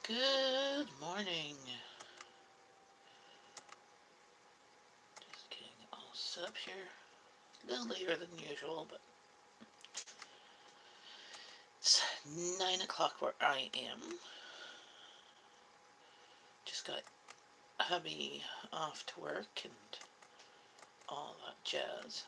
Good morning. Just getting all set up here. A little later than usual, but it's 9 o'clock where I am. Just got hubby off to work and all that jazz.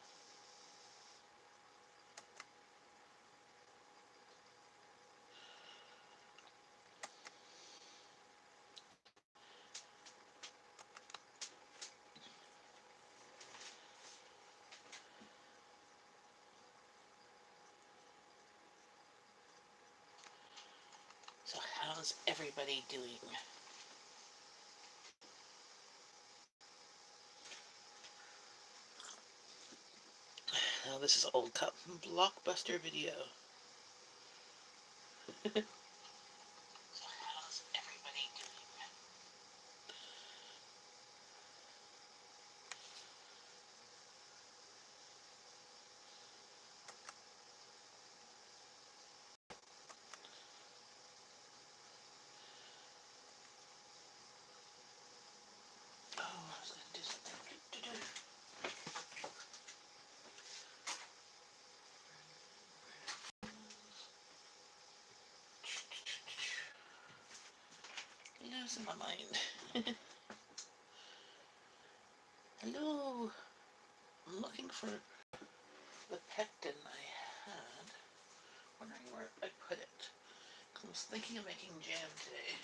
So how's everybody doing? Now this is Old Cup Blockbuster Video. So how's everybody doing? Oh, I was gonna do something. Losing my mind. Hello. I'm looking for the pectin I had. Wondering where I put it. I was thinking of making jam today.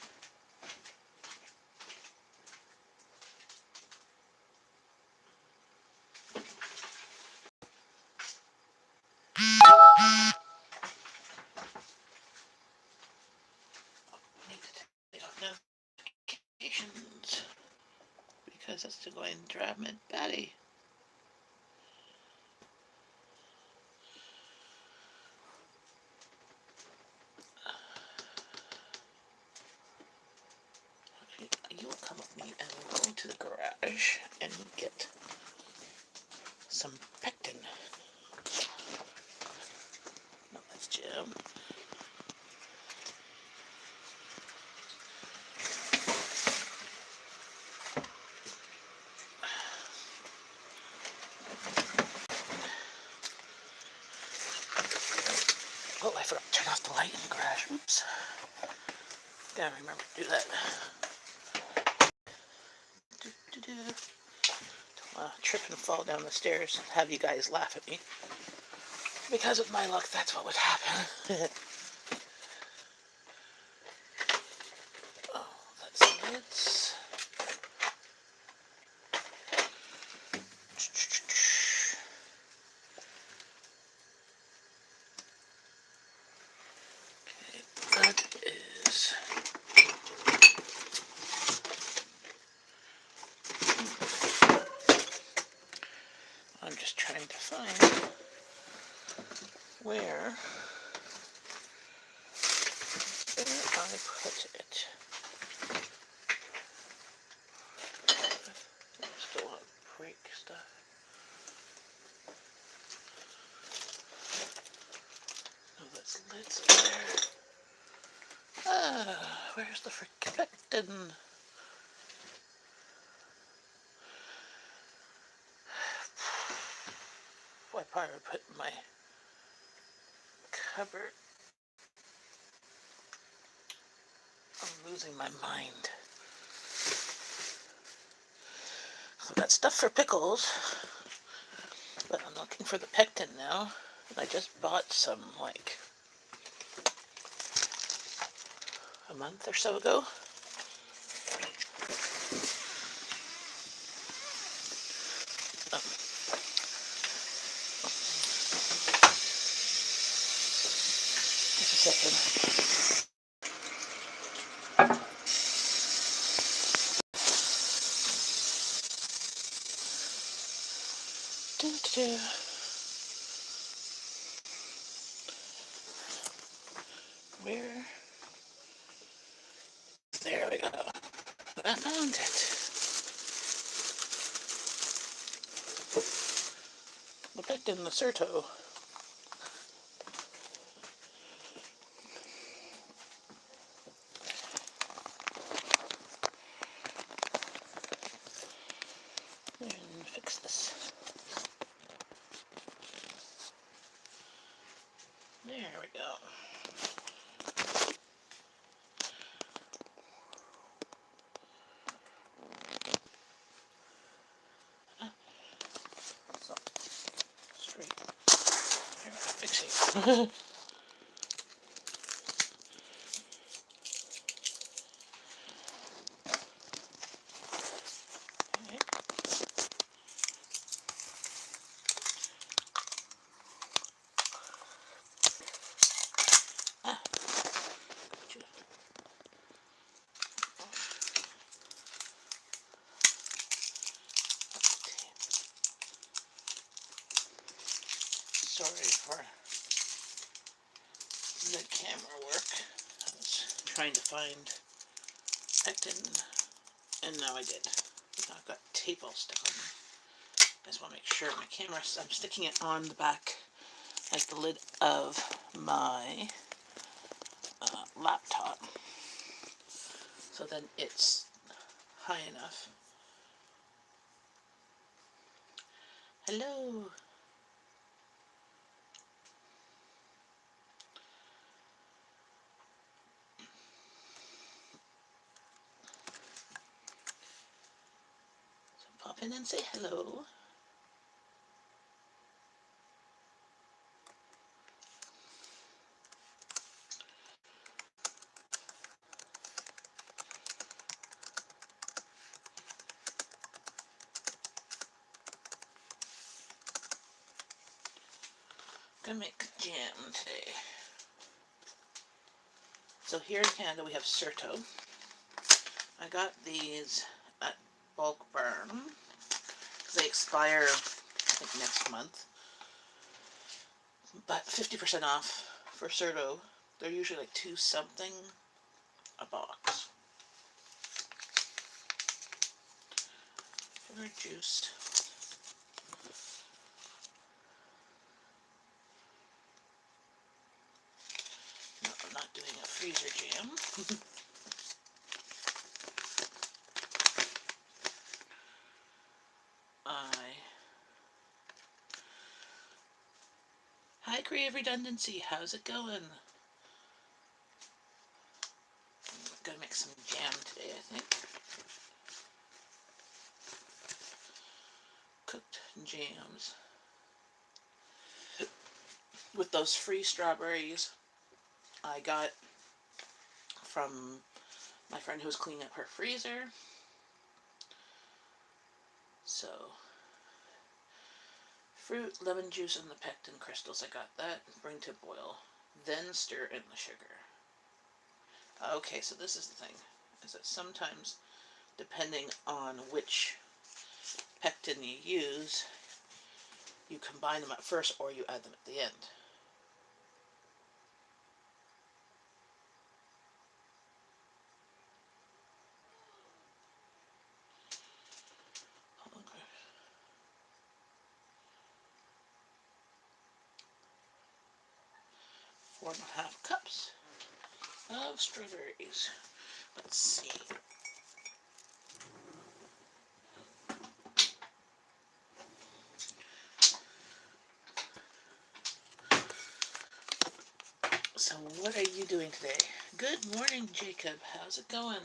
I need to take off notifications because that's going to drive me batty. You'll come with me and we'll go to the garage and get some pectin. No, that's jam. Oh, I forgot to turn off the light in the garage. Oops. Gotta remember to do that. Trip and fall down the stairs and have you guys laugh at me. Because with my luck, that's what would happen. Oh, that's lids. Okay, that is... I'm just trying to find where I put it. I still want to break stuff. No, that's lids there. Ah, where's the pectin? I probably put in my cupboard. I'm losing my mind. I've got stuff for pickles, but I'm looking for the pectin now. I just bought some, like, a month or so ago. Just a second. Where? There we go. I found it. The pectin Lacerto. Ah. Sorry for the camera work. I was trying to find pectin, and now I did. I've got tape all stuck on me. I just want to make sure my camera, I'm sticking it on the back, like the lid of my laptop. So then it's high enough. Hello. So pop in and say hello. Gonna make jam today. So here in Canada we have Certo. I got these at Bulk Barn because they expire, I think, next month. But 50% off for Certo. They're usually like $2 something a box. Sugar juiced. No, I'm not doing a freezer jam. Hi, Creative Redundancy. How's it going? I'm gonna make some jam today, I think. Cooked jams. With those free strawberries I got from my friend who was cleaning up her freezer. So, fruit, lemon juice, and the pectin crystals. I got that. Bring to boil. Then stir in the sugar. Okay, so this is the thing. Is that sometimes, depending on which pectin you use, you combine them at first or you add them at the end. Okay. 4.5 cups of strawberries. Let's see. So what are you doing today? Good morning, Jacob. How's it going?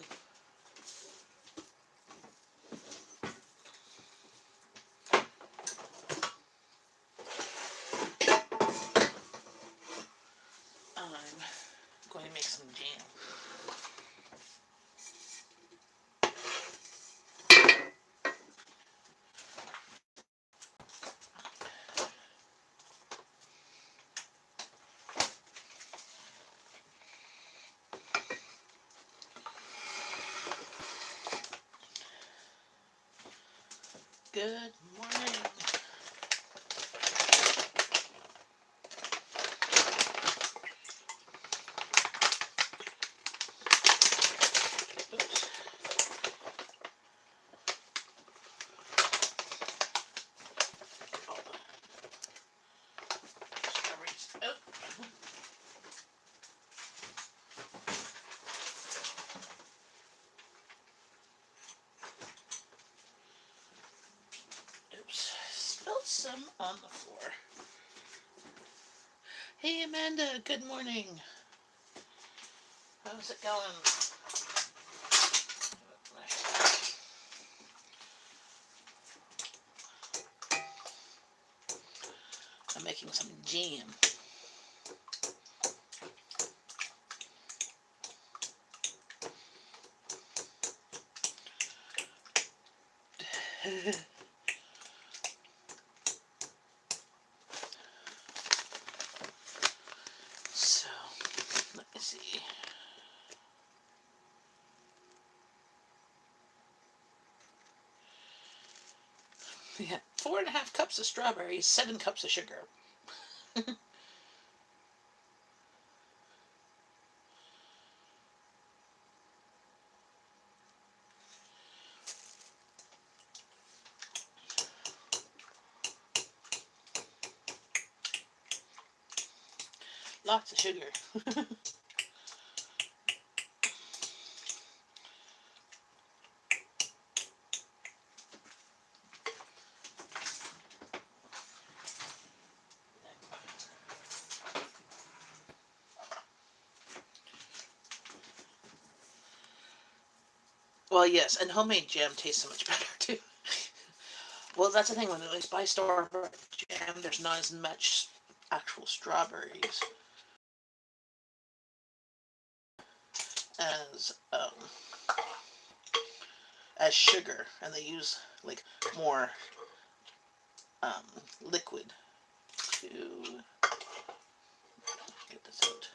I'm going to make some jam. Good morning. Oops. Oh. Strawberries out. Oops. Spilled some on the floor. Hey, Amanda. Good morning. How's it going? I'm making some jam. So, let me see. Yeah, 4.5 cups of strawberries, 7 cups of sugar. Lots of sugar. Well, yes, and homemade jam tastes so much better too. Well, that's the thing when I buy store jam, there's not as much actual strawberries as sugar, and they use like more liquid to get this out.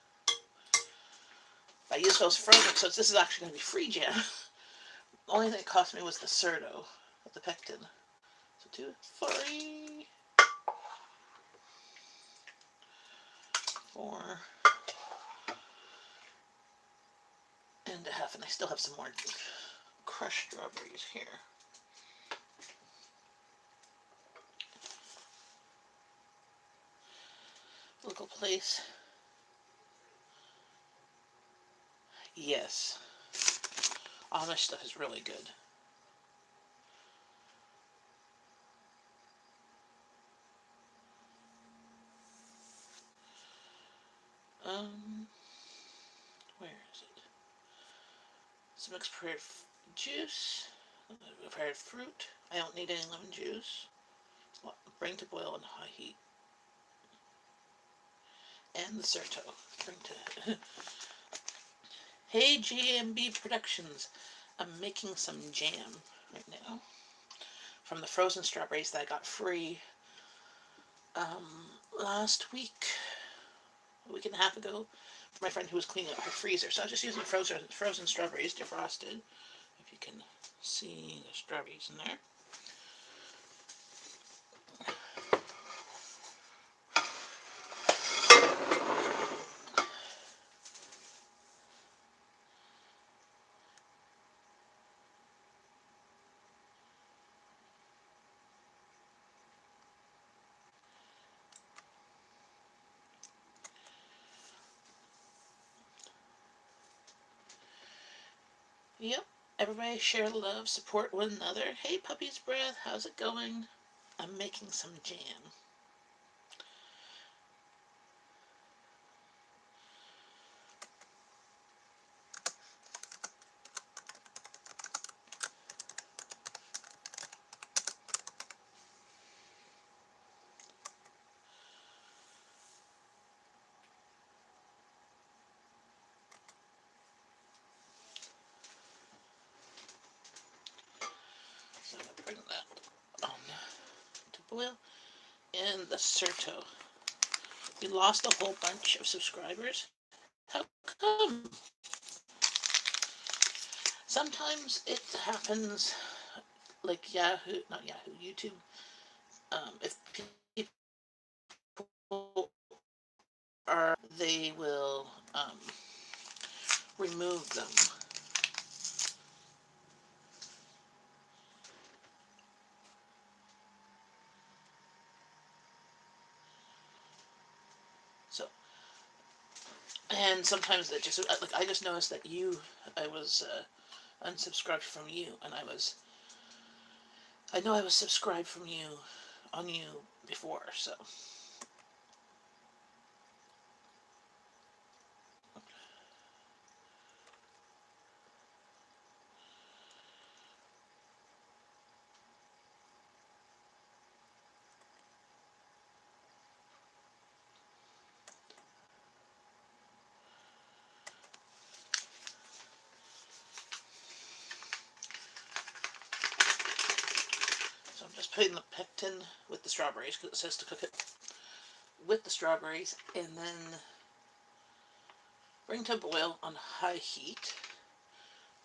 I use those frozen, so this is actually going to be free jam. The only thing it cost me was the Certo, the pectin. So 2, 3, 4 and a half, and I still have some more crushed strawberries here. Local place. Yes. Amish stuff is really good. Where is it? Some mixed prepared juice, prepared fruit. I don't need any lemon juice. Bring to boil on high heat. And the Certo. Bring to. Hey JMB Productions. I'm making some jam right now from the frozen strawberries that I got free last week, a week and a half ago, for my friend who was cleaning out her freezer. So I was just using frozen strawberries defrosted. If you can see the strawberries in there. Yep. Everybody share love, support one another. Hey, Puppy's Breath, how's it going? I'm making some jam. So I'm going to bring that on to boil. And the Certo. We lost a whole bunch of subscribers. How come? Sometimes it happens like Yahoo, not Yahoo, YouTube. If people are, they will remove them. So, and sometimes that just like I just noticed that I was unsubscribed from you, and I know I was subscribed from you on you before, so. putting the pectin with the strawberries, because it says to cook it with the strawberries, and then bring to a boil on high heat,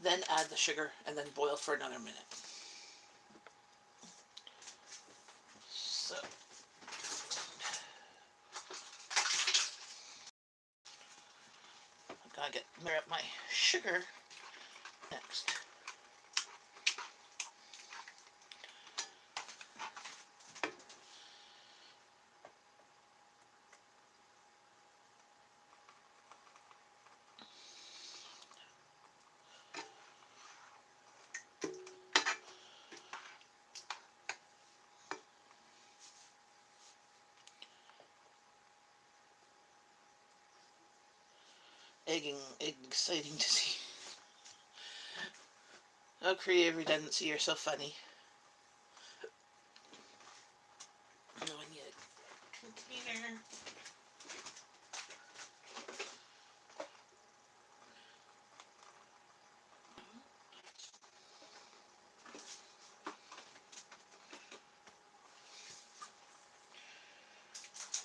then add the sugar, and then boil for another minute. So I gotta mirror up my sugar next. Exciting to see. Oh, creative redundancy, you're so funny. No, I need a container.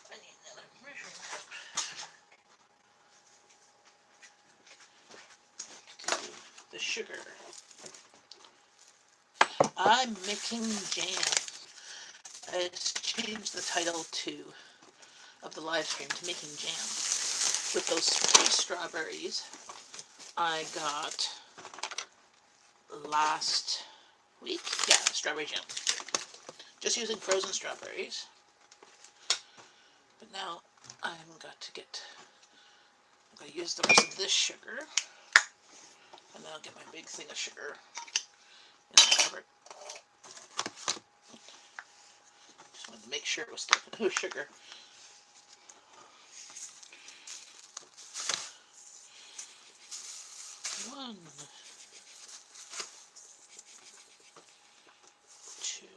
I need another measuring cup. Do the sugar. I'm making jam. I just changed the title of the live stream to making jam. With those free strawberries I got last week. Yeah, strawberry jam. Just using frozen strawberries. But now I'm going to use the rest of this sugar. And then I'll get my big thing of sugar in the cupboard. Just wanted to make sure it was still sugar. One, two,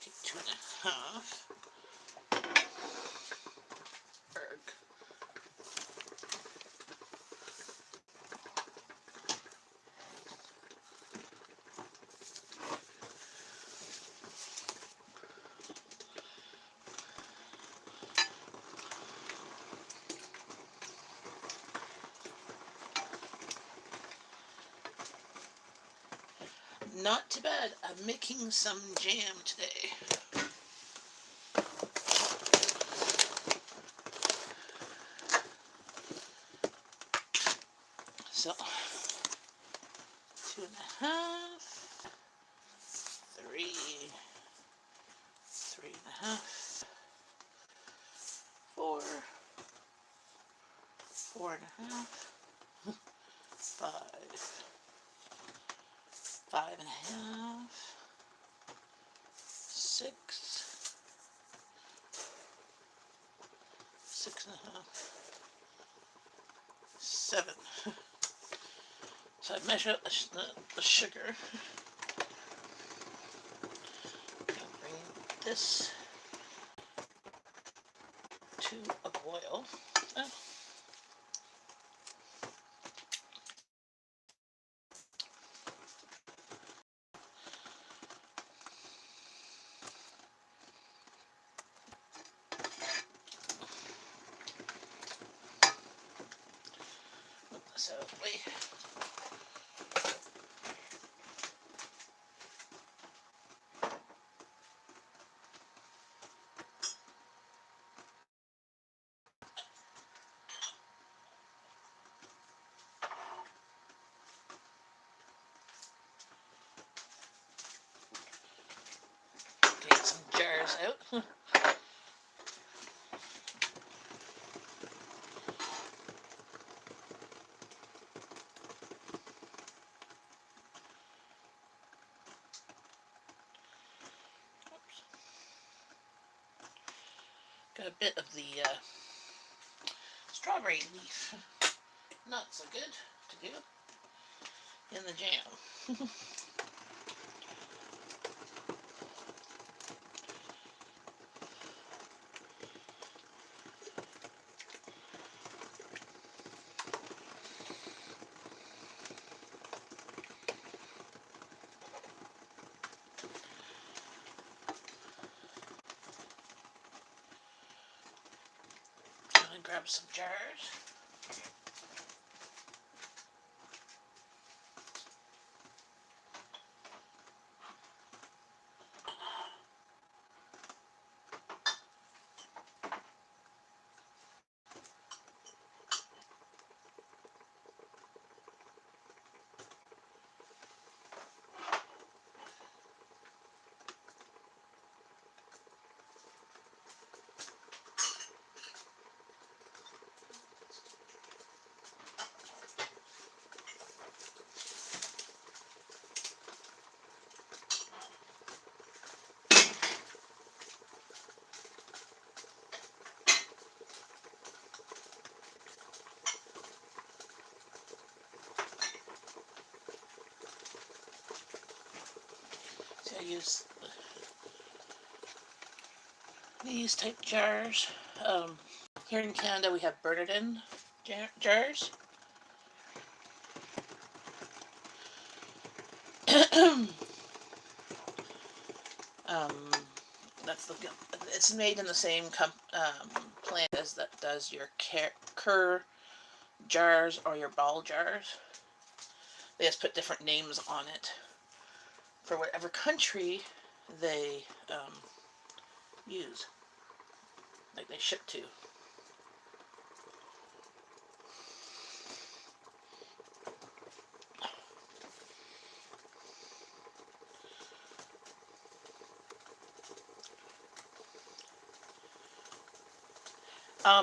take 2.5. Not too bad. I'm making some jam today. So, 2.5, 3, 3.5, 4, 4.5, 5, 5.5, 6, 6.5, 7. So I measure out the sugar. I'll bring this to a boil. Oh. So wait. Get some jars out. Got a bit of the strawberry leaf. Not so good to do in the jam. grab some jars. So I use these type jars. Here in Canada we have Bernardin jars. That's it's made in the same plant as that does your Kerr jars or your ball jars. They just put different names on it for whatever country they use, like they ship to.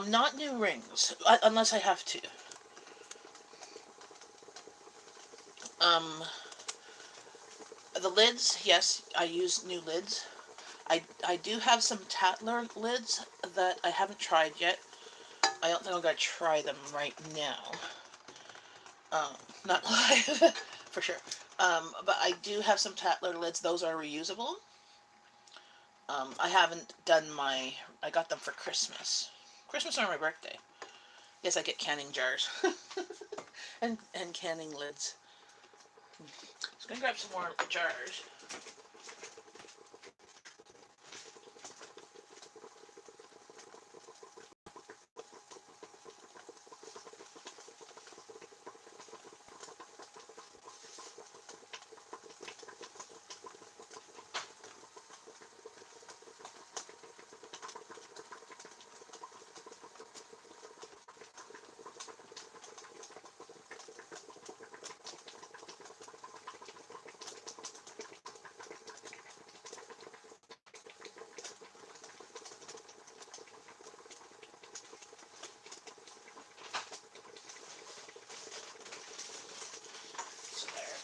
Not new rings, unless I have to. The lids, yes, I use new lids. I do have some Tatler lids that I haven't tried yet. I don't think I'm going to try them right now. Not live, for sure. But I do have some Tatler lids. Those are reusable. I haven't done I got them for Christmas. Christmas or my birthday. Yes, I get canning jars. and canning lids. Just gonna grab some more jars.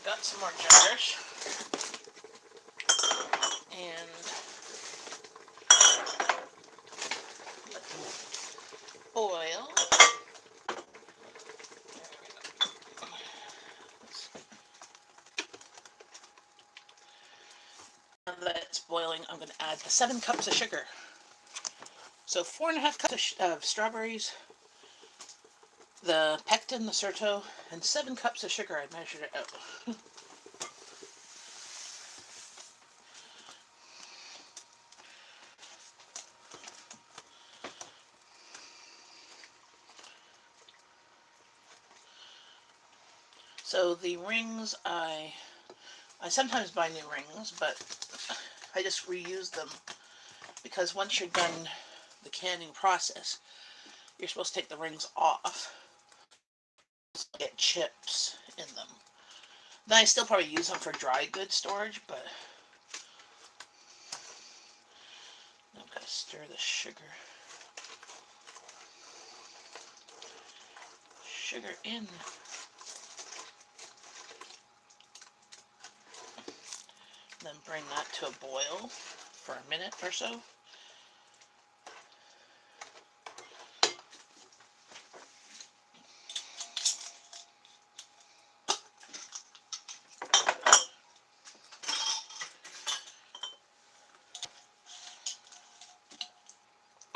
Got some more jars, and let them boil. Now that it's boiling, I'm going to add the 7 cups of sugar. So 4.5 cups of strawberries, the pectin, the Certo, and 7 cups of sugar. I measured it out. So the rings, I sometimes buy new rings, but I just reuse them because once you're done the canning process, you're supposed to take the rings off. Get chips in them. Then I still probably use them for dry goods storage, but I'm going to stir the sugar in. Then bring that to a boil for a minute or so.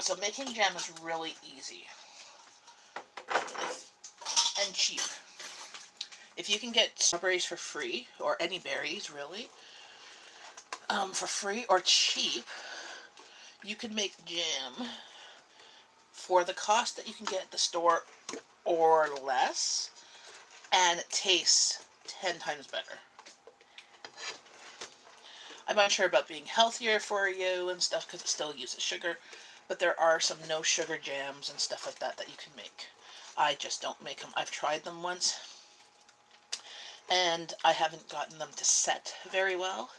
So making jam is really easy and cheap. If you can get strawberries for free, or any berries really, for free or cheap, you can make jam for the cost that you can get at the store or less, and it tastes 10 times better. I'm not sure about being healthier for you and stuff because it still uses sugar, but there are some no sugar jams and stuff like that that you can make. I just don't make them. I've tried them once and I haven't gotten them to set very well,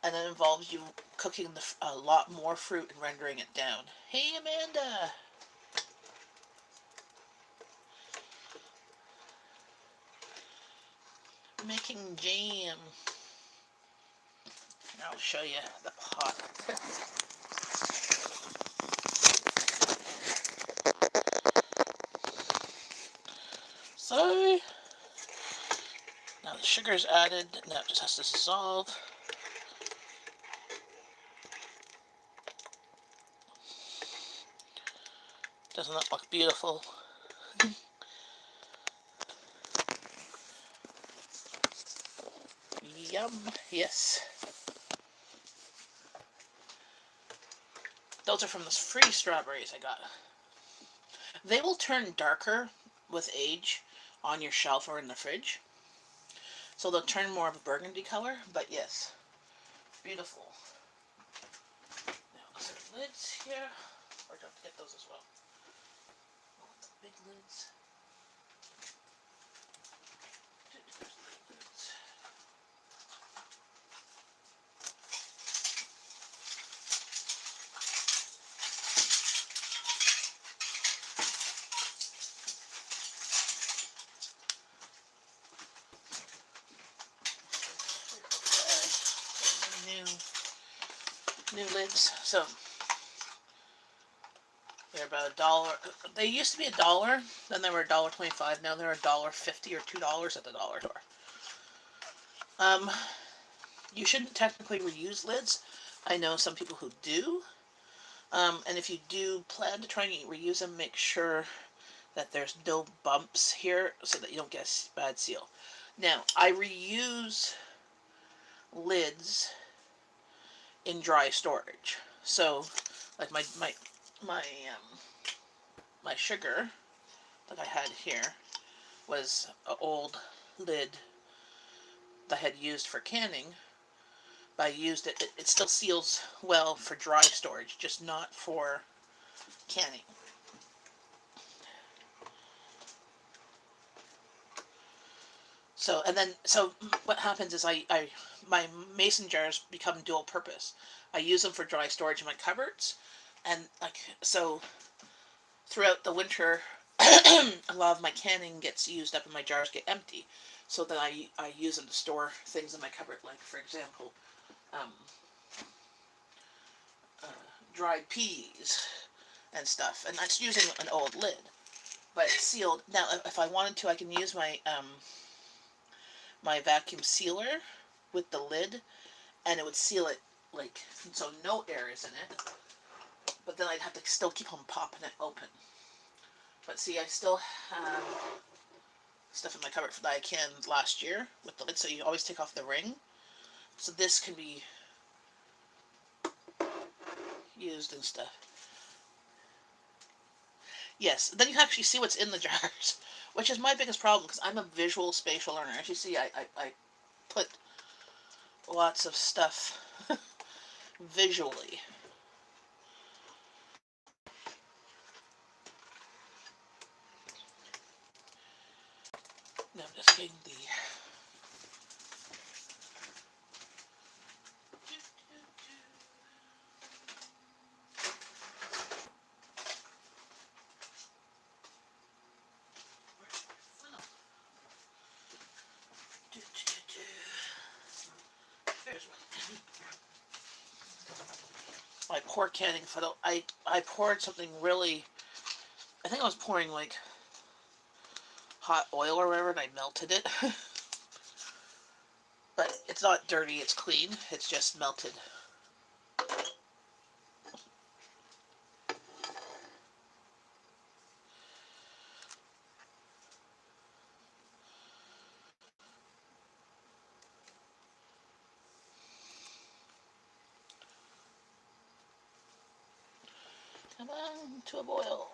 and it involves you cooking a lot more fruit and rendering it down. Hey Amanda! Making jam. I'll show you the pot. So, now the sugar's added, now it just has to dissolve. Doesn't that look beautiful? Yum, yes. Those are from the free strawberries I got. They will turn darker with age on your shelf or in the fridge. So they'll turn more of a burgundy color, but yes, beautiful. Now, is there lids here? Or do I have to get those as well? Oh, the big lids. New lids. So they're about $1. They used to be $1, then they were $1.25. Now they're $1.50 or $2 at the dollar store. You shouldn't technically reuse lids. I know some people who do. And if you do plan to try and reuse them, make sure that there's no bumps here so that you don't get a bad seal. Now, I reuse lids in dry storage. So, like my sugar that I had here was an old lid that I had used for canning, but I used it. It still seals well for dry storage, just not for canning. So, and then, so what happens is my mason jars become dual purpose. I use them for dry storage in my cupboards, and so throughout the winter, a lot of my canning gets used up and my jars get empty. So then I use them to store things in my cupboard, like, for example, dried peas and stuff. And that's using an old lid, but it's sealed. Now, if I wanted to, I can use my my vacuum sealer with the lid, and it would seal it, like, so no air is in it, but then I'd have to still keep on popping it open. But see, I still have stuff in my cupboard that I canned last year with the lid, so you always take off the ring. So this can be used and stuff. Yes, then you can actually see what's in the jars, which is my biggest problem because I'm a visual spatial learner. As you see, I put lots of stuff visually. Now I'm just getting the my pour canning funnel. I poured something really, I think I was pouring like hot oil or whatever, and I melted it. But it's not dirty, it's clean, it's just melted. Come on, to a boil.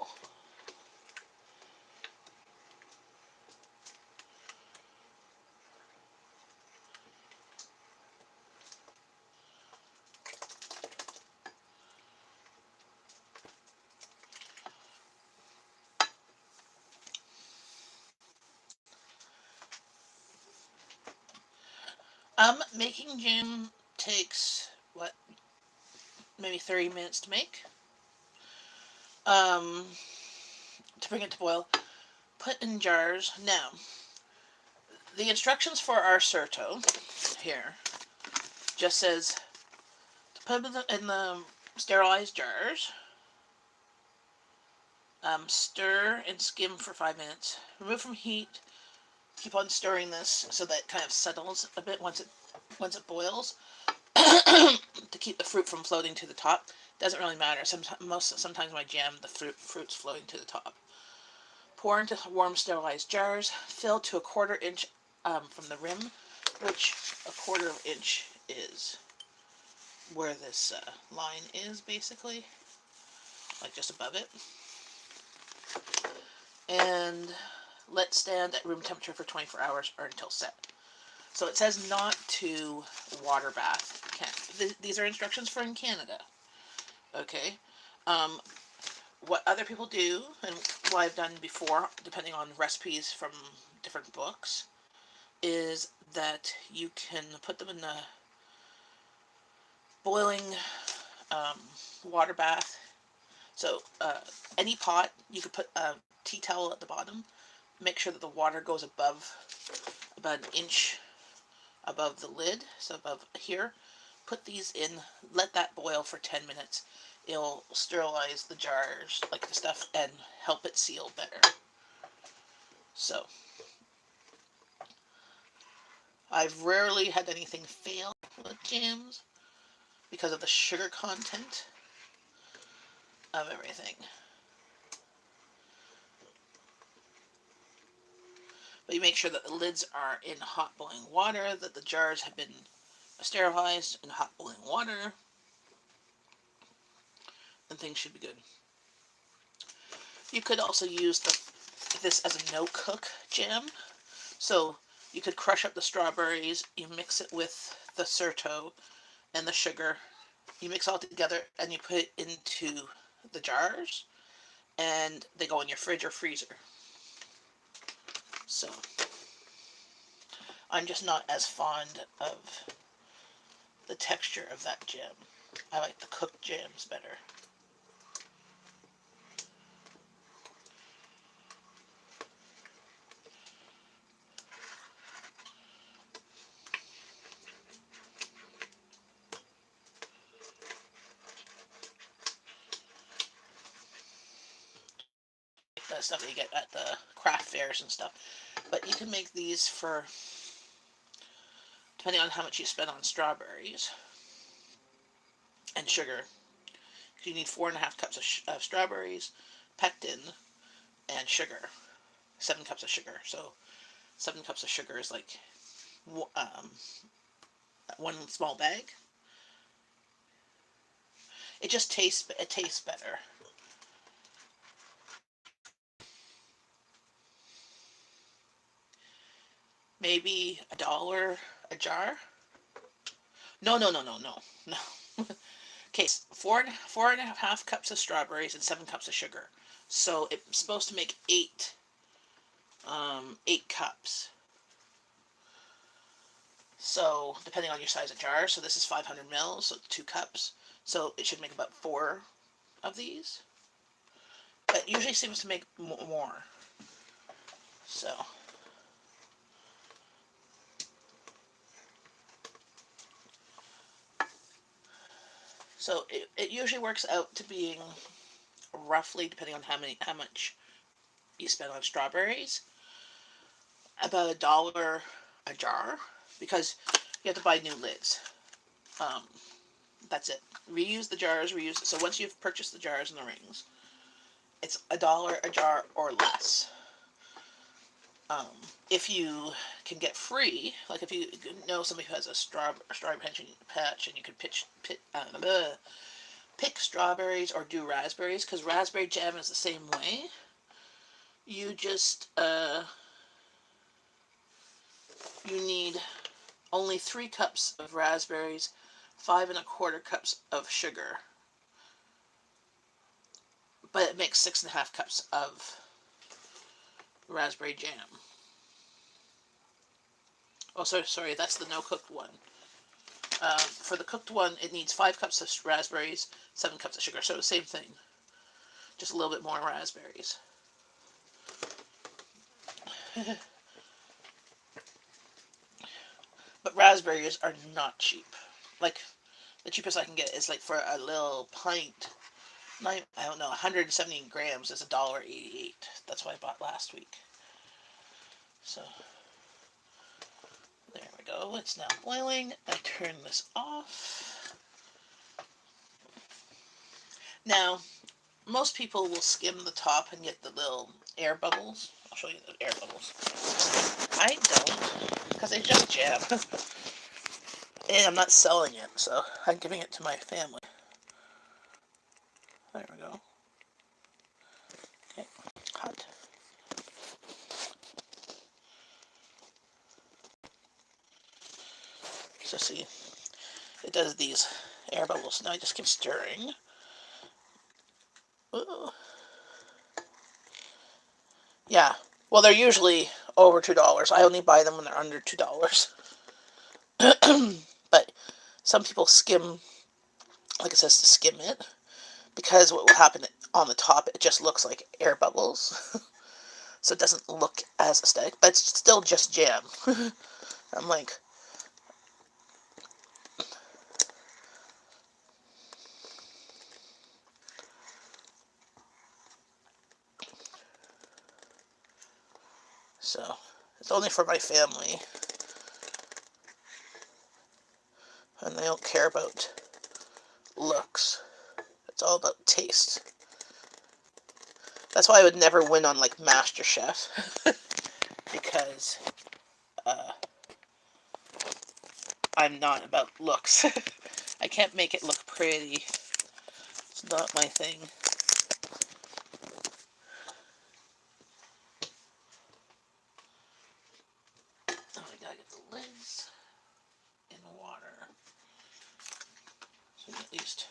Making jam takes, what, maybe 30 minutes to make. Um, to bring it to boil, put in jars. Now, the instructions for our Surto here just says to put them in the sterilized jars, stir and skim for 5 minutes, remove from heat, keep on stirring this so that it kind of settles a bit once it boils, to keep the fruit from floating to the top. Doesn't really matter. Sometimes my jam, the fruit's floating to the top. Pour into warm sterilized jars. Fill to a 1/4 inch from the rim, which a 1/4 inch is where this line is, basically, like just above it. And let stand at room temperature for 24 hours or until set. So it says not to water bath. These are instructions for in Canada. Okay. What other people do, and what I've done before, depending on recipes from different books, is that you can put them in the boiling water bath. So any pot, you could put a tea towel at the bottom. Make sure that the water goes about an inch above the lid, so above here. Put these in, let that boil for 10 minutes. It'll sterilize the jars, like the stuff, and help it seal better. So, I've rarely had anything fail with jams because of the sugar content of everything. But you make sure that the lids are in hot boiling water, that the jars have been sterilized in hot boiling water, and things should be good. You could also use this as a no-cook jam. So you could crush up the strawberries, you mix it with the Surto and the sugar, you mix all together, and you put it into the jars, and they go in your fridge or freezer. So I'm just not as fond of the texture of that jam. I like the cooked jams better. The stuff that you get at the craft fairs and stuff. But you can make these for, depending on how much you spend on strawberries and sugar. You need 4.5 cups of strawberries, pectin, and sugar. 7 cups of sugar. So 7 cups of sugar is like one small bag. It just tastes better. Maybe $1 a jar. No. Okay, four and a half cups of strawberries and 7 cups of sugar. So it's supposed to make 8 cups. So depending on your size of jar, so this is 500 mils, so 2 cups. So it should make about 4 of these. But usually seems to make more. So it usually works out to being roughly, depending on how much you spend on strawberries, about $1 a jar, because you have to buy new lids. That's it. Reuse the jars. So once you've purchased the jars and the rings, it's $1 a jar or less. If you can get free, like if you know somebody who has a strawberry patch and you could pick strawberries or do raspberries, because raspberry jam is the same way. You just, you need only 3 cups of raspberries, 5 1/4 cups of sugar, but it makes 6 1/2 cups of raspberry jam. Oh, sorry, that's the no-cooked one. For the cooked one, it needs 5 cups of raspberries, 7 cups of sugar. So same thing, just a little bit more raspberries. But raspberries are not cheap. Like, the cheapest I can get is like for a little pint. I don't know, 170 grams is $1.88. That's what I bought last week. So there we go. It's now boiling. I turn this off. Now, most people will skim the top and get the little air bubbles. I'll show you the air bubbles. I don't, because it's just jam. And I'm not selling it, so I'm giving it to my family. There we go. Okay, hot. So see, it does these air bubbles. Now I just keep stirring. Ooh. Yeah, well, they're usually over $2. I only buy them when they're under $2. But some people skim, like it says to skim it, because what will happen on the top, it just looks like air bubbles. So it doesn't look as aesthetic, but it's still just jam. I'm like, so it's only for my family, and they don't care about looks. It's all about taste. That's why I would never win on like MasterChef, because I'm not about looks. I can't make it look pretty. It's not my thing. Oh, I gotta get the lids in water. So at least.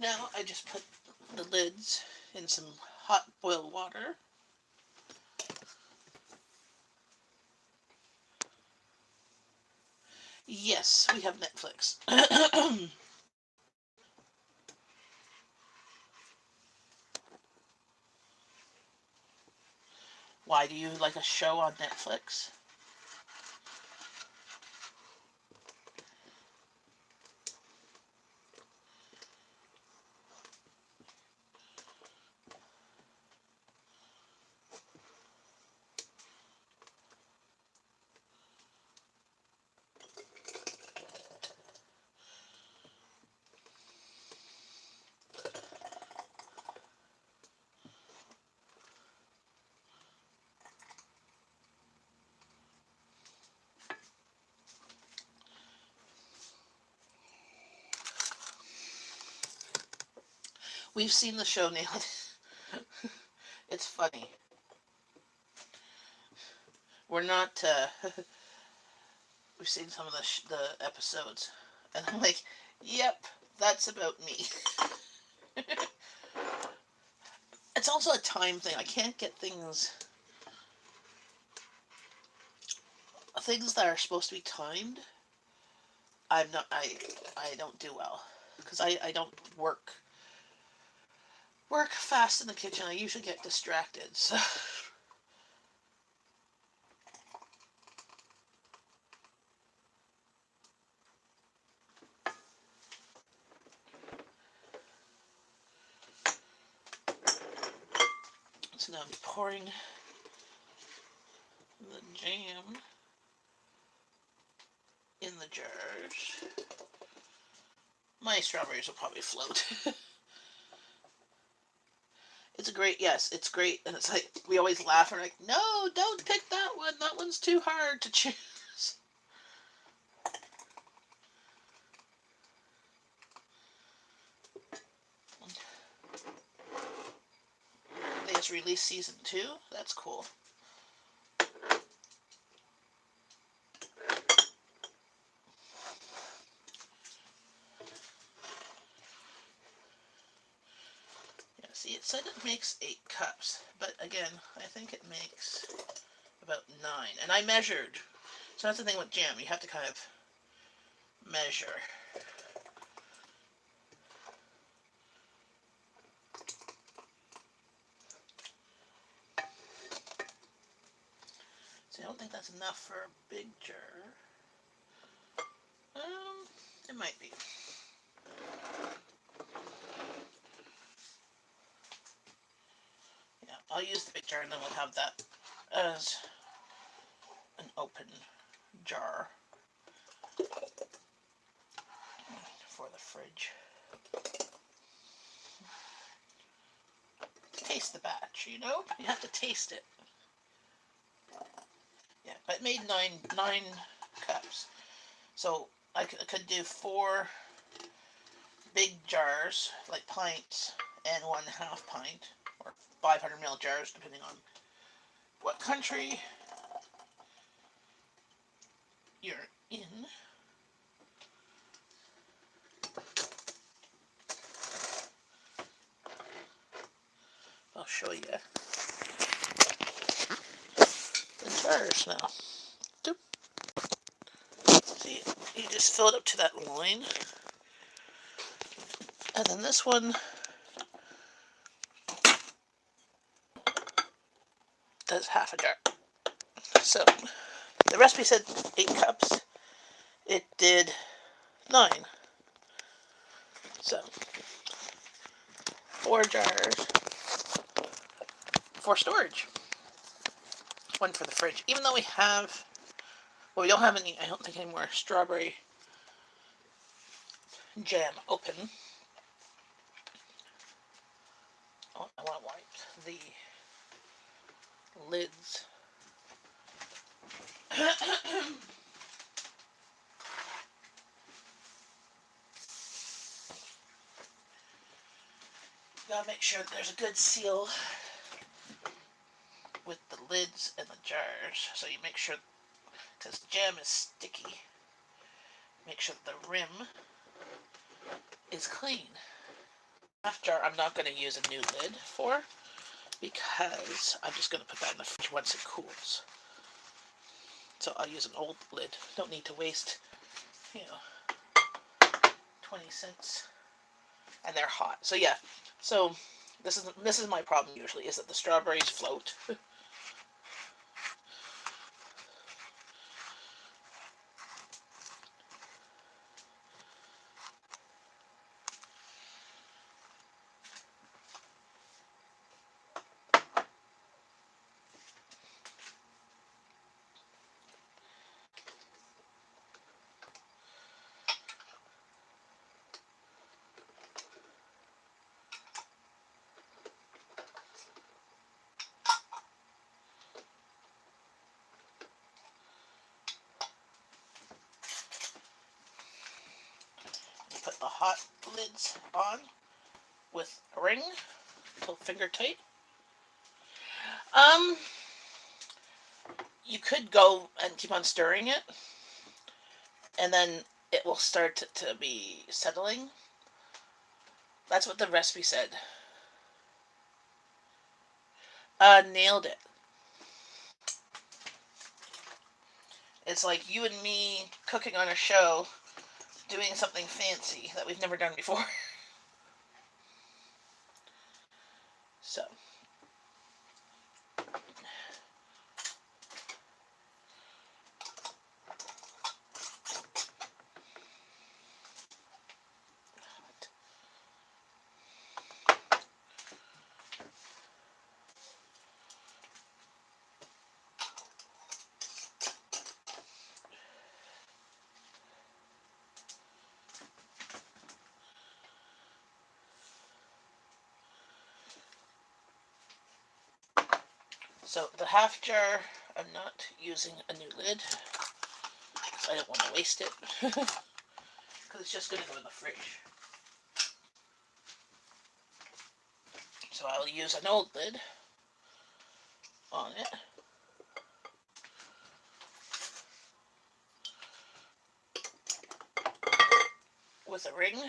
Now I just put the lids in some hot boiled water. Yes, we have Netflix. Why, do you like a show on Netflix? We've seen the show, Nailed. It's funny. We're not, we've seen some of the episodes, and I'm like, yep, that's about me. It's also a time thing. I can't get things that are supposed to be timed. I'm not. I don't do well because I don't work fast in the kitchen. I usually get distracted. So so now I'm pouring the jam in the jars. My strawberries will probably float. It's a great, yes, it's great. And it's like, we always laugh and we're like, no, don't pick that one. That one's too hard to choose. They just released season 2. That's cool. Yeah, see, it said it makes 8 cups. But again, I think it makes about 9. And I measured. So that's the thing with jam. You have to kind of measure. See, I don't think that's enough for a big jar. It might be. Yeah, I'll use the big jar and then we'll have that as an open jar for the fridge. Taste the batch, you know? You have to taste it. Yeah, but it made nine cups. So I could do 4 big jars, like pints, and 1/2 pint, or 500 ml jars, depending on what country you're in. I'll show you the jars now. See, you just fill it up to that line. And then this one does 1/2 jar. So the recipe said 8 cups. It did 9. So 4 jars for storage. 1 for the fridge. Even though we have, well, we don't have any, I don't think, any more strawberry jam open. Oh, I want to wipe the lids. Gotta make sure that there's a good seal with the lids and the jars. So you make sure, because jam is sticky, make sure that the rim is clean. Half jar I'm not going to use a new lid for, because I'm just going to put that in the fridge once it cools. So I'll use an old lid. Don't need to waste, 20 cents. And they're hot. So yeah. So this is my problem usually, is that the strawberries float. Put the hot lids on with a ring till finger tight. You could go and keep on stirring it, and then it will start to be settling. That's what the recipe said. Nailed it. It's like you and me cooking on a show, doing something fancy that we've never done before. So. So the half jar, I'm not using a new lid. I don't want to waste it. Because it's just going to go in the fridge. So I'll use an old lid on it. With a ring.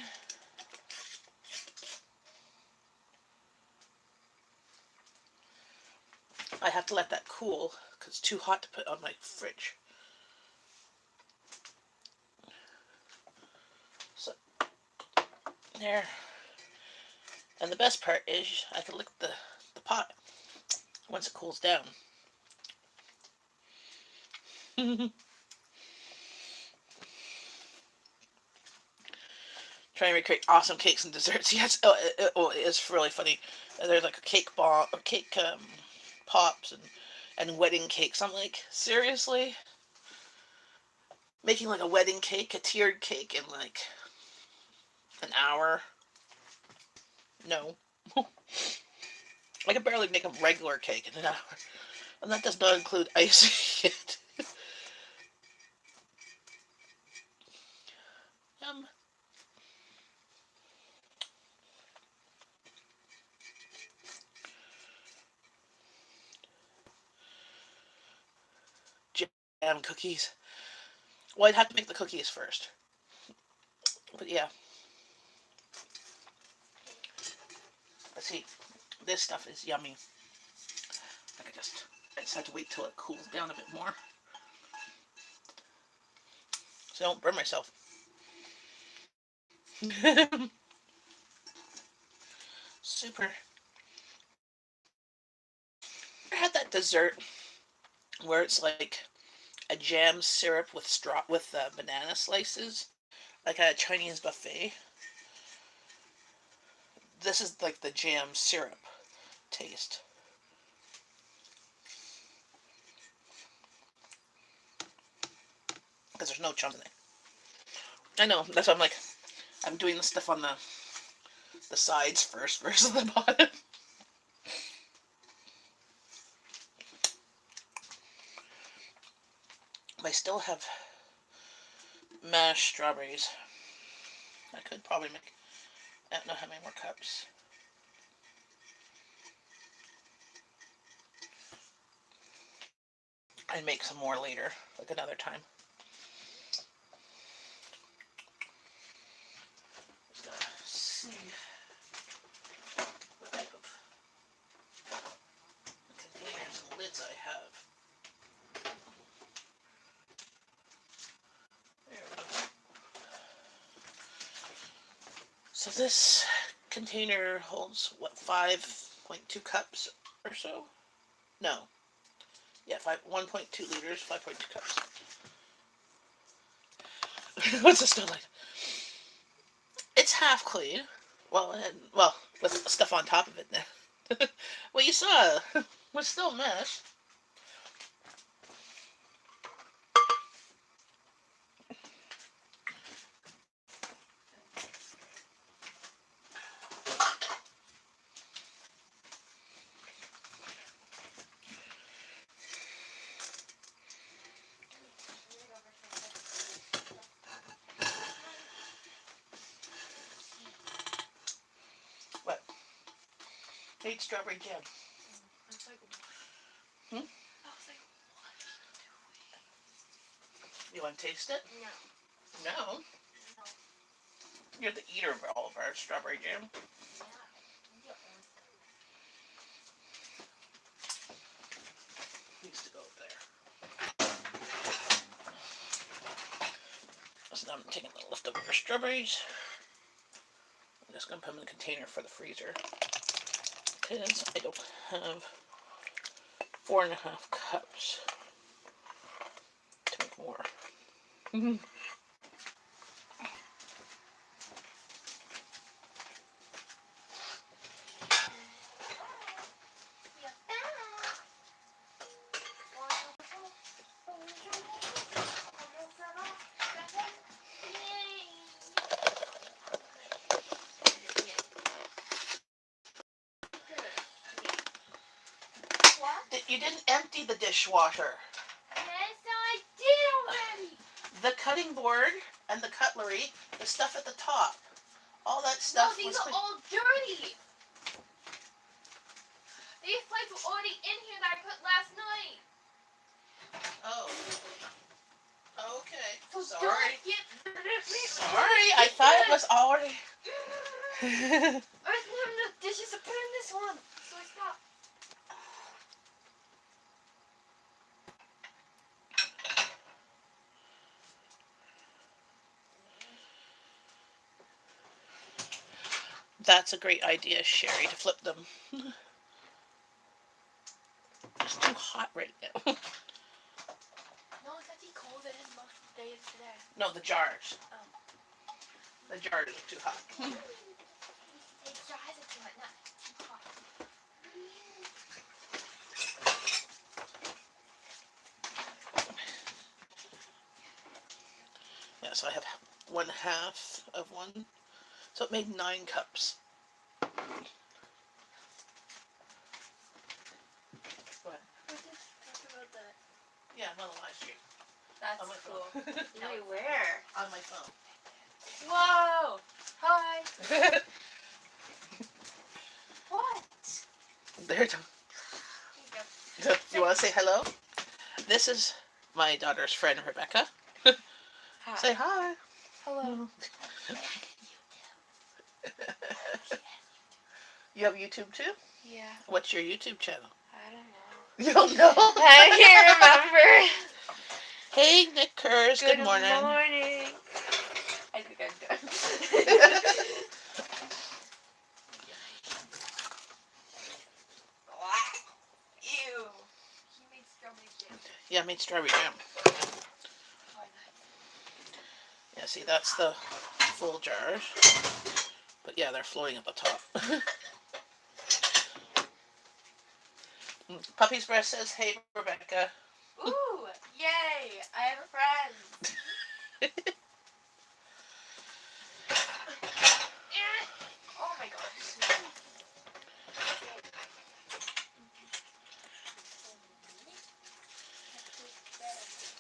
I have to let that cool because it's too hot to put on my fridge. So, there. And the best part is I can lick the pot once it cools down. Trying to recreate awesome cakes and desserts. Yes, it's really funny. There's like a cake bomb, or cake pops, and wedding cakes. I'm like, seriously, making like a wedding cake, a tiered cake, in like an hour? No, I can barely make a regular cake in an hour, and that does not include icing it. um, Jam cookies. Well, I'd have to make the cookies first. But yeah, let's see. This stuff is yummy. I just have to wait till it cools down a bit more, so I don't burn myself. Super. I had that dessert where it's like a jam syrup with banana slices, like at a Chinese buffet. This is like the jam syrup taste. Because there's no chunks in it. I know, that's why I'm doing the stuff on the sides first versus the bottom. I still have mashed strawberries. I could probably make, I don't know how many more cups. I'd make some more later, like another time. Just gotta see what type of containers and lids I have. There we go. So this container holds, what, 5.2 cups or so? No. Yeah, 1.2 liters, 5.2 cups. What's this still like? It's half clean. Well, with stuff on top of it now. Well, you saw it was still a mess. What? Hate strawberry jam. Hmm? You want to taste it? No. No? You're the eater of all of our strawberry jam. needs to go there. So now I'm taking the leftover strawberries. I'm just going to put them in the container for the freezer. Because I don't have 4.5 cups to make more. You didn't empty the dishwasher. Yes, I did already. The cutting board and the cutlery, the stuff at the top, all that stuff. No, these are all dirty. These plates were already in here that I put last night. Oh. Okay. So Sorry. Sorry, I thought it was already. I was putting the dishes to put in this one, so I stopped. That's a great idea, Sherry, to flip them. It's too hot right now. No, it's actually colder than most days today. No, the jars. Oh. The jars are too hot. It dries it too much, not too hot. Yeah, so I have 1/2 of one. So it made 9 cups. What? We just talked about that. Yeah, I'm on the live stream. That's On my cool. phone. Wait, where? On my phone. Whoa! Hi! What? There. Here You want to say hello? This is my daughter's friend, Rebecca. Hi. Say hi. Hello. You have YouTube too? Yeah. What's your YouTube channel? I don't know. You don't know? I can't remember. Hey, Nick Kurz. Good morning. Good morning. I think I'm done. Ew. He made strawberry jam. Yeah, I made strawberry jam. Yeah, see, that's the full jars. But yeah, they're floating at the top. Puppy's Breast says, hey, Rebecca. Ooh, yay! I have a friend. Oh my gosh.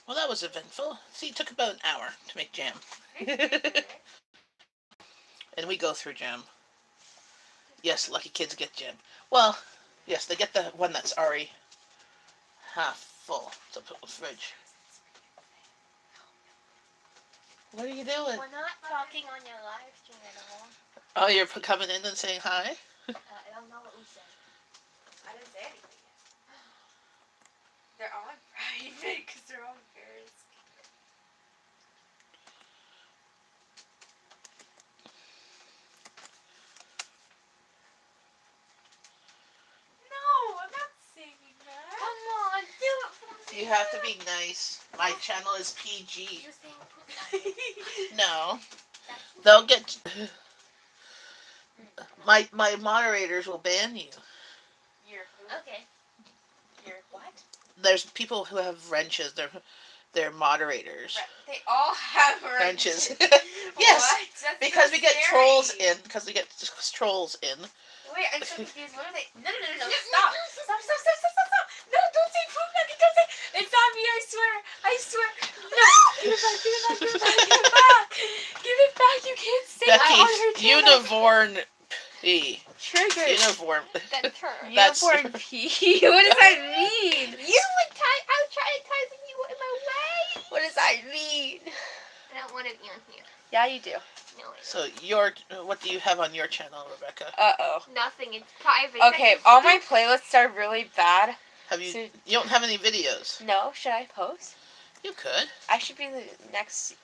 Well, that was eventful. See, it took about an hour to make jam. And we go through jam. Yes, lucky kids get jam. Well, yes, they get the one that's already half full to put in the fridge. What are you doing? We're not talking on your live stream at all. Oh, you're coming in and saying hi? I don't know what we said. I didn't say anything yet. They're on private because they're on Ferris. No, I'm not singing that. Come on, do it for me. You have to be nice. My channel is PG. You sing nice. No. They'll get... My moderators will ban you. You're who? Okay. You're what? There's people who have wrenches. They're moderators. They all have Wrenches. wrenches. Yes, What? That's because so we get scary. trolls in. Because we get trolls in. Wait, I'm so confused. What are they? No. Stop. Stop. No, don't say poop nugget. Don't say. It's not me. I swear. No. Give it back. Give it back. You can't say that on her Becky, channel. Univorn P. Trigger. Univorn. That's her. That's- Uniform P. What does that mean? You would advertising you in my way. What does that mean? I don't want to be on here. Yeah, you do. No, I don't. So what do you have on your channel, Rebecca? Uh-oh. Nothing. It's private. Okay, all my playlists are really bad. Have you? So- You don't have any videos. No, should I post? You could. I should be the next.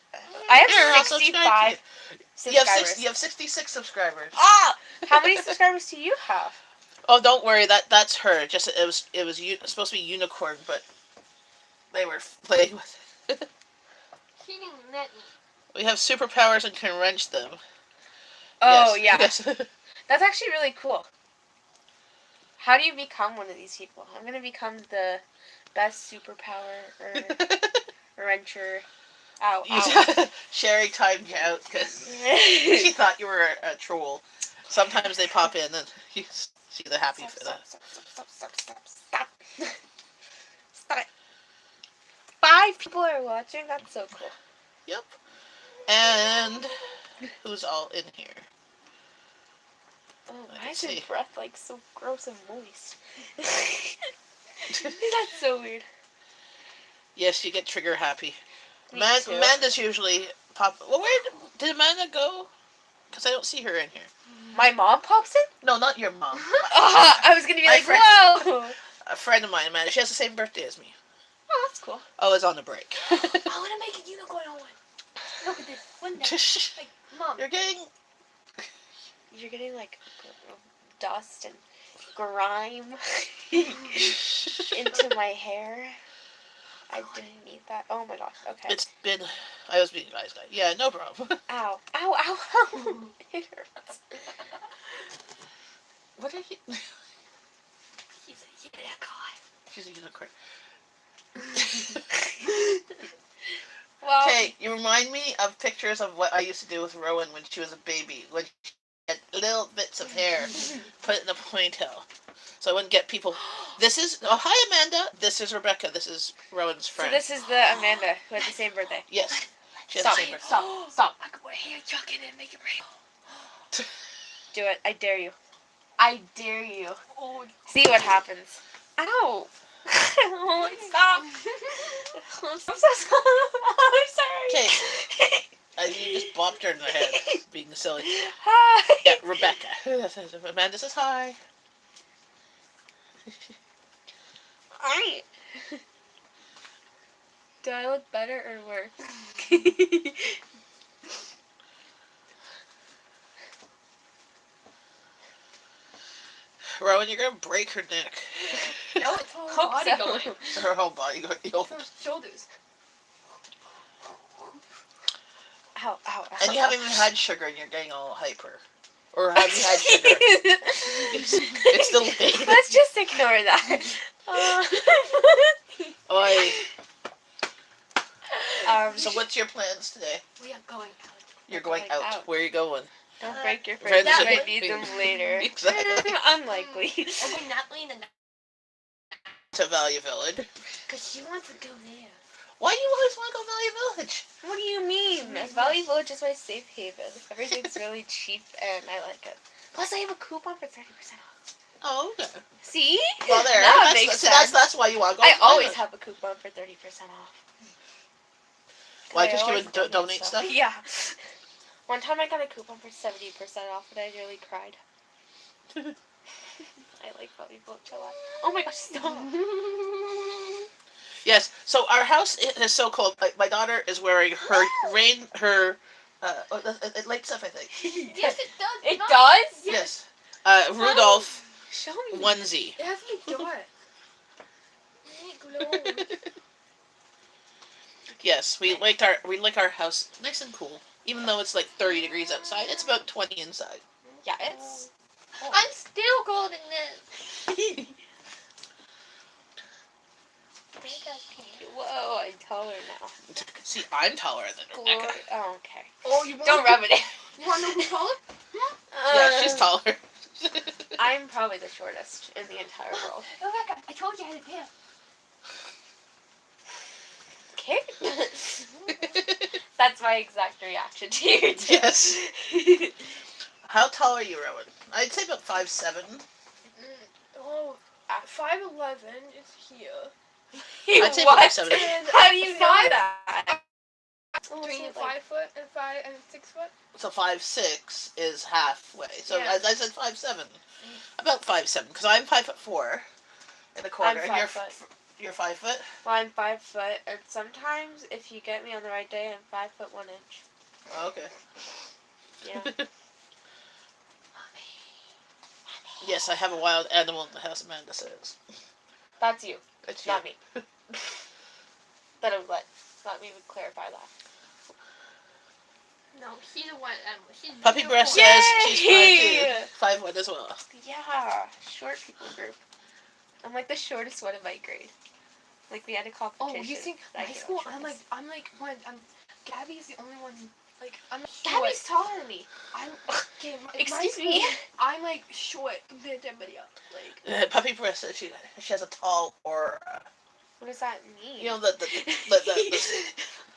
I have Here, I'll subscribe 65 to you. subscribers. You have 66 subscribers. Ah! How many subscribers do you have? Oh, don't worry. That's her. Just it was supposed to be unicorn, but they were playing with it. She didn't let me. We have superpowers and can wrench them. Oh, Yes. yeah. Yes. That's actually really cool. How do you become one of these people? I'm gonna become the best superpower wrencher. Ow, ow. Sherry timed you out because she thought you were a troll. Sometimes they pop in and you see the happy for that. Stop. Stop it. 5 people are watching? That's so cool. Yep. And who's all in here? Oh, I why can is your see. breath like so gross and moist? That's so weird. Yes, you get trigger happy. Me too. Amanda's usually pop. Well, where did Amanda go? Because I don't see her in here. My mom pops in? No, not your mom. I was gonna be My like, friend. whoa! A friend of mine, Amanda. She has the same birthday as me. Oh, that's cool. Oh, it's on the break. I want to make a unicorn on one. Look at this. One day. Like, Mom. You're getting. You're getting like dust and grime into my hair. I didn't need that. Oh my gosh. Okay. It's been. I was being nice guy. Yeah, no problem. Ow. Ow, ow, ow. It hurts. What are you? He's a unicorn. She's a unicorn. Well, Okay, you remind me of pictures of what I used to do with Rowan when she was a baby. When she had little bits of hair put in a ponytail. So I wouldn't get people. This is. Oh, hi, Amanda. This is Rebecca. This is Rowan's so friend. this is the Amanda who had the same birthday. Yes. She has Stop. the same birthday. Stop. I could put a hair chuck in and make it rain. Do it. I dare you. I dare you. Oh, See what happens. Ow. Oh, stop. I'm so sorry. I'm sorry. Okay. You just bopped her in the head, being silly. Hi. Yeah, Rebecca. Amanda says hi. Hi. Do I look better or worse? Rowan, you're gonna break her neck. no, it's whole Hope body so. going. Her whole body going. From shoulders. Ow, ow, ow. And you haven't even had sugar and you're getting all hyper. Or have you had sugar? It's delayed. Let's just ignore that. Oi. So So what's your plans today? We are going out. You're going Going out. out. Where are you going? don't break your Friends friends. You that might need them later. Exactly. Unlikely. Okay, Natalie and To Value Village. because she wants to go there. Why do you always want to go Value Village? What do you mean? Valley Village is my safe haven. Everything's really cheap and I like it. Plus, I have a coupon for 30% off. Oh, okay. See? Well, there. That makes sense. That's why you want to go. I to Value always Village. have a coupon for 30% off. Why? I Because you always would donate stuff? Yeah. One time I got a coupon for 70% off and I nearly cried. I like Valley Village a lot. Oh my gosh, stop. Yes. So our house is so cold. My daughter is wearing her it lights up, I think. Yes, it does. It Not- does? Yes. Rudolph Show me. onesie. It has to be dark. It glows. Yes, we like our house nice and cool. Even though it's like 30 degrees outside, it's about 20 inside. Yeah, it's... I'm still cold in this. Whoa, I'm taller now. See, I'm taller than Rebecca. Glory. Oh, okay. Oh, you want Don't rub it in. You want to know who's taller? Yeah, she's taller. I'm probably the shortest in the entire world. Rebecca, I told you I had a tail. Okay. That's my exact reaction to you. Too. Yes. How tall are you, Rowan? I'd say about 5'7". Oh, 5'11" is here. I'd say What? 5'7". How do you know Five- that? Between Also, 5 foot and 6 foot. So 5'6" is halfway. So Yeah. I said 5'7". About 5'7", because I'm 5'4", In a quarter. I'm And 5 foot. you're 5 foot? Well, I'm 5 foot, and sometimes if you get me on the right day, I'm 5 foot 1 inch. Oh, okay. Yeah. Yes, I have a wild animal in the house, Amanda says. That's you, It's not you. me. But I would let me clarify that. No, he's a white animal. He's Puppy unicorn. Breast says she's 5'2". Yay! 5'1" as well. Yeah, short people group. I'm like the shortest one in my grade. Like we had a competition. Oh, you think that I high came school? out shortest. I'm like one. Gabby's the only one. Like I'm short. Gabby's taller than me. I'm okay. Excuse me. I'm like short compared to everybody else. Like Puppy Breast says she has a tall aura. What does that mean? You know, the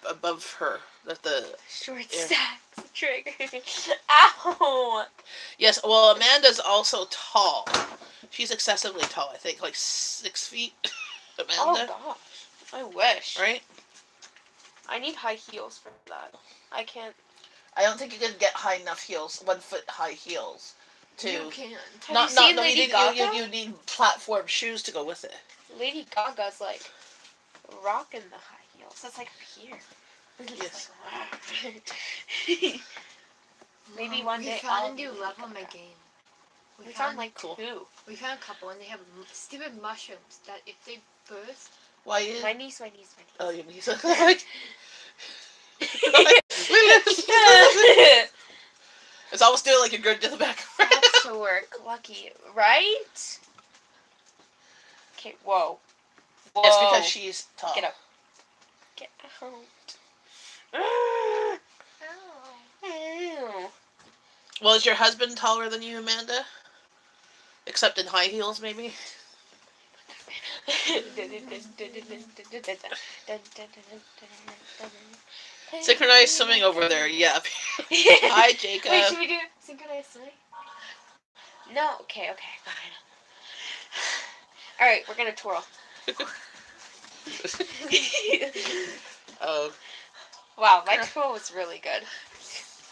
above her. The short yeah. stacks trigger. Ow! Yes, well, Amanda's also tall. She's excessively tall, I think, like 6 feet. Amanda. Oh gosh, I wish. Right? I need high heels for that. I can't. I don't think you can get high enough heels, 1 foot high heels. you can. Have you seen no, Lady Gaga? you need platform shoes to go with it. Lady Gaga's like rocking the high heels. That's like here. Yes. Like, maybe one day We found I'll a new be level in Lady my Gaga. game. We found like Cool. 2. We found a couple, and they have stupid mushrooms that if they burst, Why you? My niece. Oh, your niece. It's almost doing like you're good to the back. That's to work. Lucky, right? Okay, whoa. Whoa. It's because she's tall. Get up. Get out. oh, Ew. Well, is your husband taller than you, Amanda? Except in high heels, maybe? Synchronized swimming over there, yep. Hi, Jacob. Wait, should we do synchronized swimming? No, okay, fine. Alright, we're gonna twirl. Oh, Wow, my twirl was really good.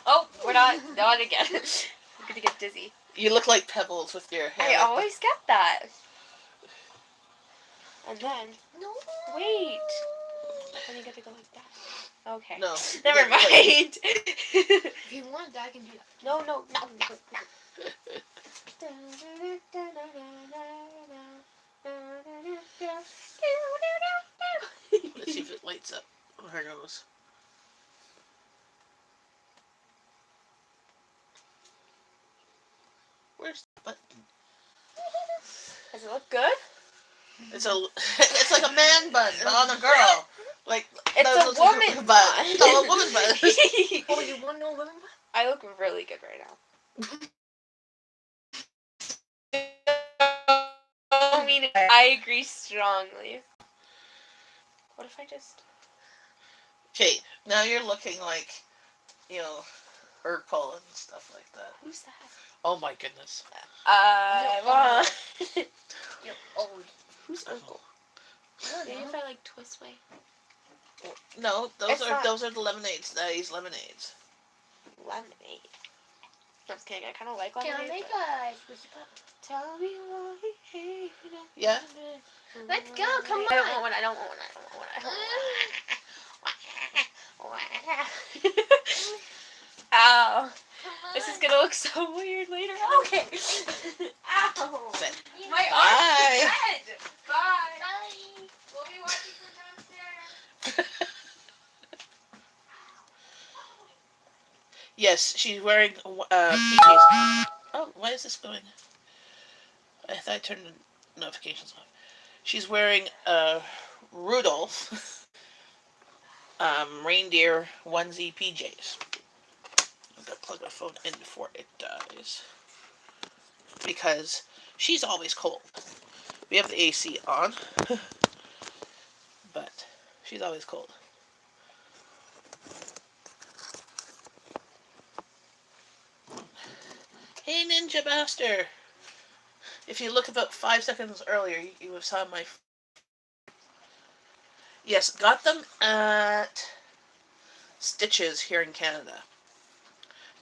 Oh, we're not again. I'm gonna get dizzy. you look like Pebbles with your hair. I always get that. And then, no. wait. Then you get to go like that. Okay. No. Never mind. If you want that, I can do that. No. Let's see if it lights up her nose. Where's the button? Does it look good? It's like a man bun, but on a girl. Like It's a woman bun. bun. No, a woman bun. Oh, you want no women? I look really good right now. I mean, I agree strongly. What if I just... Okay, now you're looking like, Urkel and stuff like that. Who's that? Oh my goodness. Well... You're old. Who's Urkel? Maybe if I like twist my... No, It's not- those are the lemonades. These lemonades. Lemonade. I'm just kidding, I kind of like Can lemonade. I make but- a... Tell me why you hate me. Yeah? Let's go, come I don't on. want one, I don't want one. Ow. This is gonna look so weird later. Okay. Ow. Sit. My Bye. arm's dead. Bye. Bye. We'll be watching from downstairs. Yes, she's wearing PJs. Oh, why is this going? I thought I turned the notifications off. She's wearing Rudolph reindeer onesie PJs. I'm gonna plug my phone in before it dies because she's always cold. We have the AC on, but she's always cold. Hey, Ninja Master! If you look about 5 seconds earlier, you have saw my... Yes, got them at Stitches here in Canada.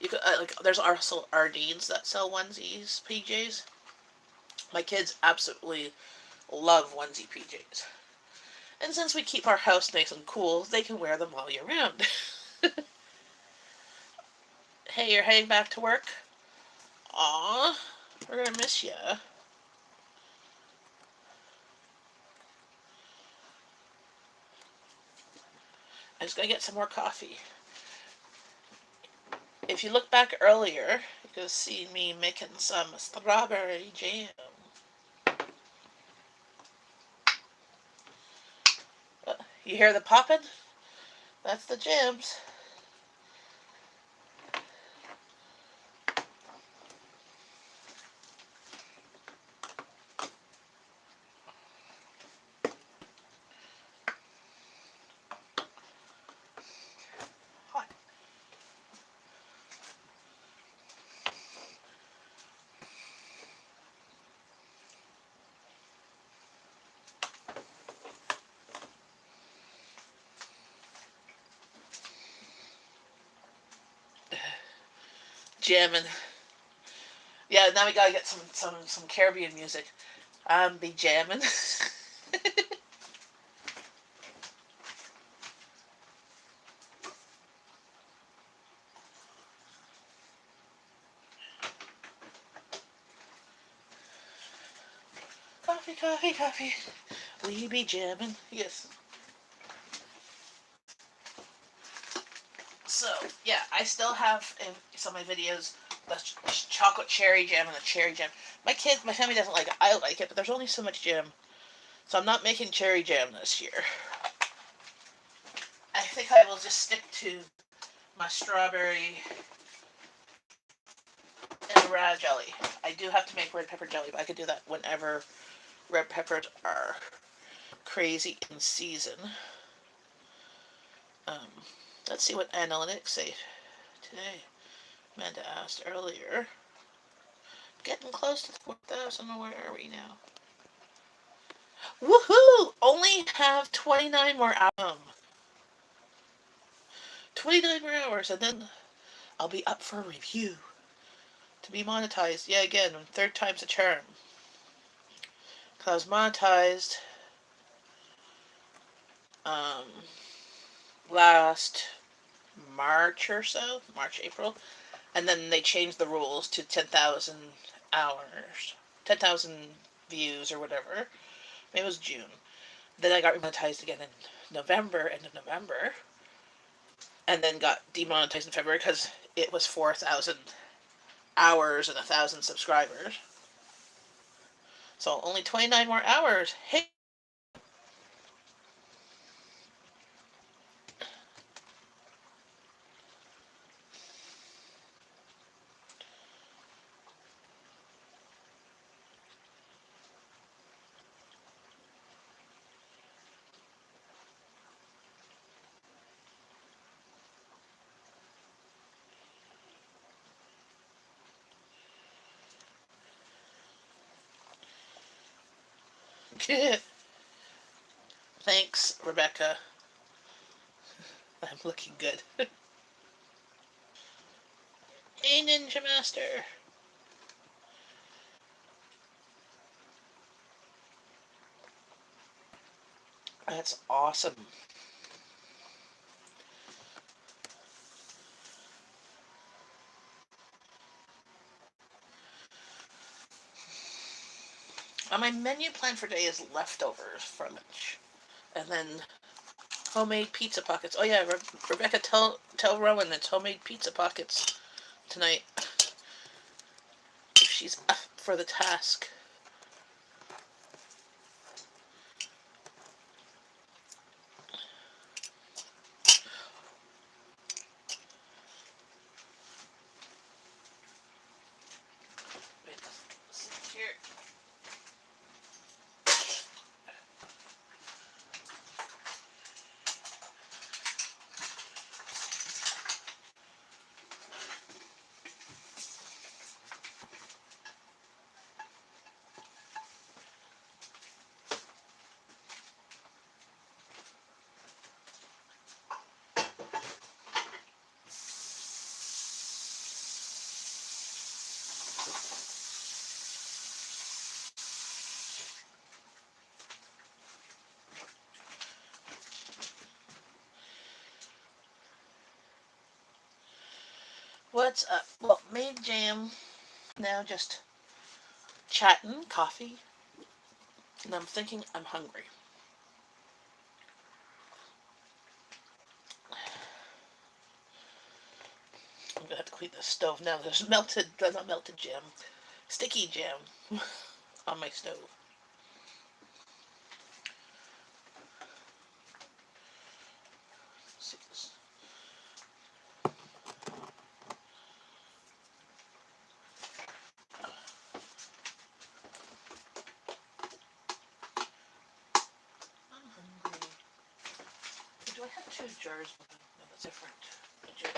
You could, there's also Ardene's that sell onesies, PJs. My kids absolutely love onesie PJs. And since we keep our house nice and cool, they can wear them all year round. Hey, you're heading back to work? Aw, we're gonna miss ya. I just gotta get some more coffee. If you look back earlier, you can see me making some strawberry jam. You hear the popping? That's the jams. Hot. Jamming. Yeah, now we gotta get some Caribbean music. Be jamming. Coffee, coffee, coffee. We be jamming. Yes. So, yeah, I still have in some of my videos the chocolate cherry jam and the cherry jam. My family doesn't like it. I like it, but there's only so much jam. So I'm not making cherry jam this year. I think I will just stick to my strawberry and red jelly. I do have to make red pepper jelly, but I could do that whenever red peppers are crazy in season. Um, let's see what analytics say today. Amanda asked earlier. Getting close to 4,000. Where are we now? Woohoo! Only have 29 more hours. 29 more hours, and then I'll be up for a review. To be monetized. Yeah, again, third time's a charm. Because I was monetized um, last March or so. March, April. And then they changed the rules to 10,000 hours. 10,000 views or whatever. Maybe it was June. Then I got monetized again in November, end of November. And then got demonetized in February because it was 4,000 hours and 1,000 subscribers. So only 29 more hours. Hey. Thanks, Rebecca. I'm looking good. Hey, Ninja Master. That's awesome. My menu plan for today is leftovers for lunch. And then homemade pizza pockets. Oh yeah, Rebecca, tell Rowan it's homemade pizza pockets tonight. If she's up for the task. Wait, here. What's up? Well, made jam. Now just chatting, coffee. And I'm thinking I'm hungry. I'm gonna have to clean the stove now. There's not melted jam, sticky jam on my stove. Let's see this. I'm hungry. Do I have two jars? No, that's different. Jars.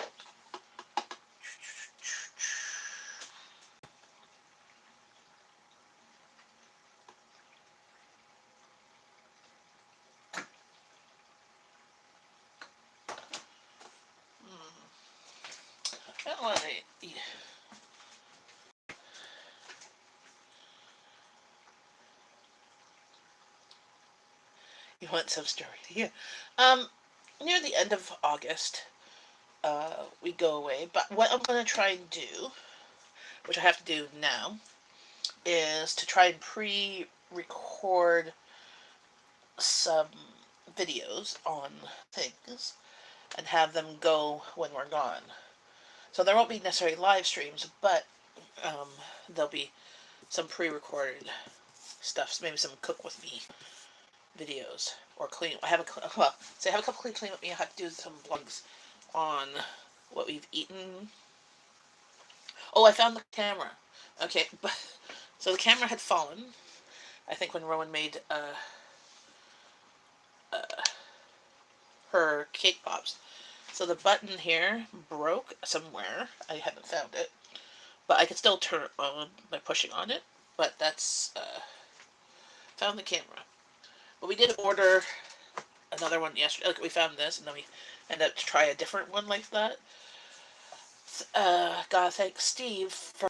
I don't want to eat. You want some story to hear? Near the end of August, we go away. But what I'm gonna try and do, which I have to do now, is to try and pre-record some videos on things and have them go when we're gone. So there won't be necessarily live streams, but there'll be some pre-recorded stuff. So maybe some cook with me videos or clean. I have a couple clean with me. I have to do some vlogs on what we've eaten. Oh, I found the camera. Okay, but so the camera had fallen. I think when Rowan made her cake pops. So the button here broke somewhere. I haven't found it, but I can still turn it on by pushing on it. But that's found the camera. But we did order another one yesterday. Like we found this, and then we ended up to try a different one like that. Gotta thank Steve for.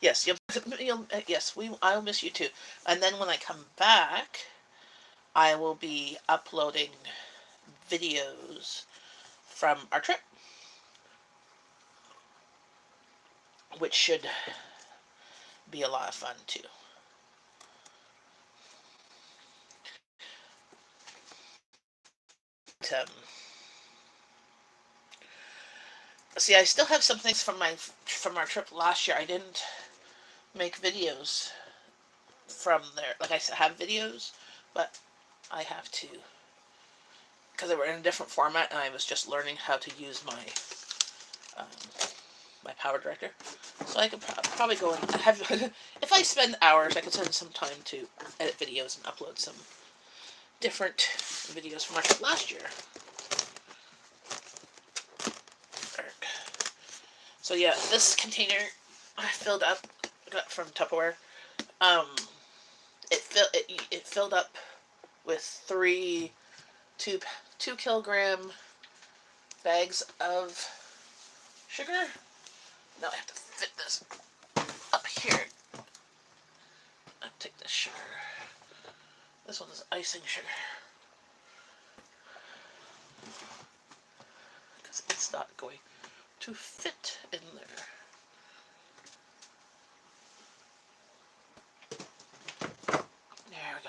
Yes, I'll miss you too. And then when I come back, I will be uploading videos from our trip, which should be a lot of fun too. See, I still have some things from our trip last year. I didn't make videos from there. Like I have videos, but I have to, because they were in a different format, and I was just learning how to use my my Power Director. So I could probably go and have. If I spend hours, I could spend some time to edit videos and upload some different videos from our trip last year. So yeah, this container I filled up, got from Tupperware. It filled up with two kilogram bags of sugar. Now I have to fit this up here. I'll take this sugar. This one is icing sugar. Because it's not going to fit in there. There we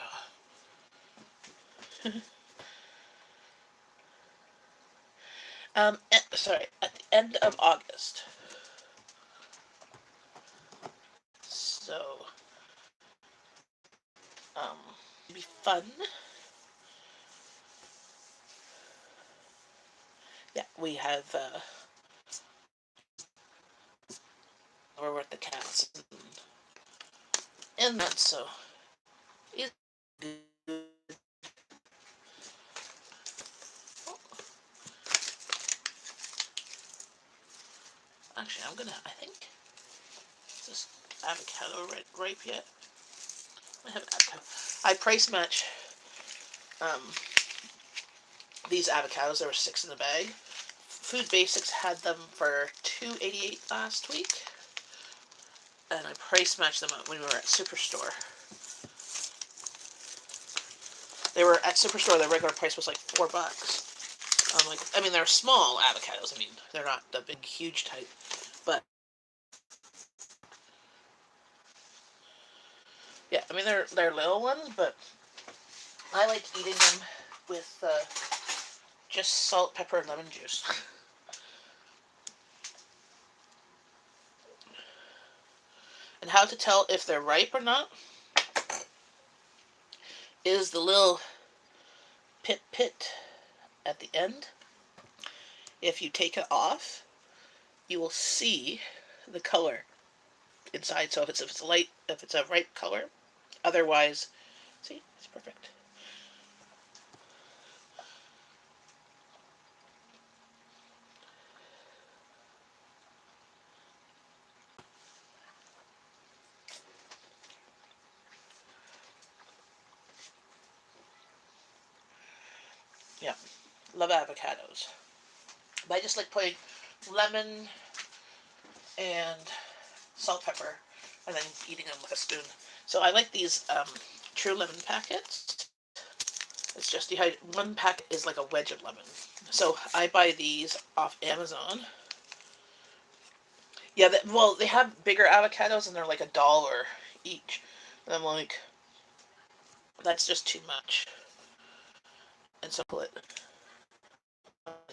go. Sorry, at the end of August. So, it'll be fun. Yeah, we have, we're with the cats and that, so it's good. Actually, I think, is this avocado ripe yet? I have avocado. I price match, these avocados. There were 6 in the bag. Food Basics had them for $2.88 last week, and I price matched them when we were at Superstore. They were at Superstore. Their regular price was like $4. Like, I mean, they're small avocados. I mean, they're not the big, huge type, but yeah, I mean, they're little ones, but I like eating them with just salt, pepper, and lemon juice. And how to tell if they're ripe or not is the little pit at the end. If you take it off, you will see the color inside. So if it's light, if it's a ripe color, otherwise, see, it's perfect. Yeah, love avocados. But I just like putting lemon and salt, pepper, and then eating them with a spoon. So I like these True Lemon packets. It's just one packet is like a wedge of lemon. So I buy these off Amazon. Yeah, well, they have bigger avocados and they're like $1 each. And I'm like, that's just too much. And so put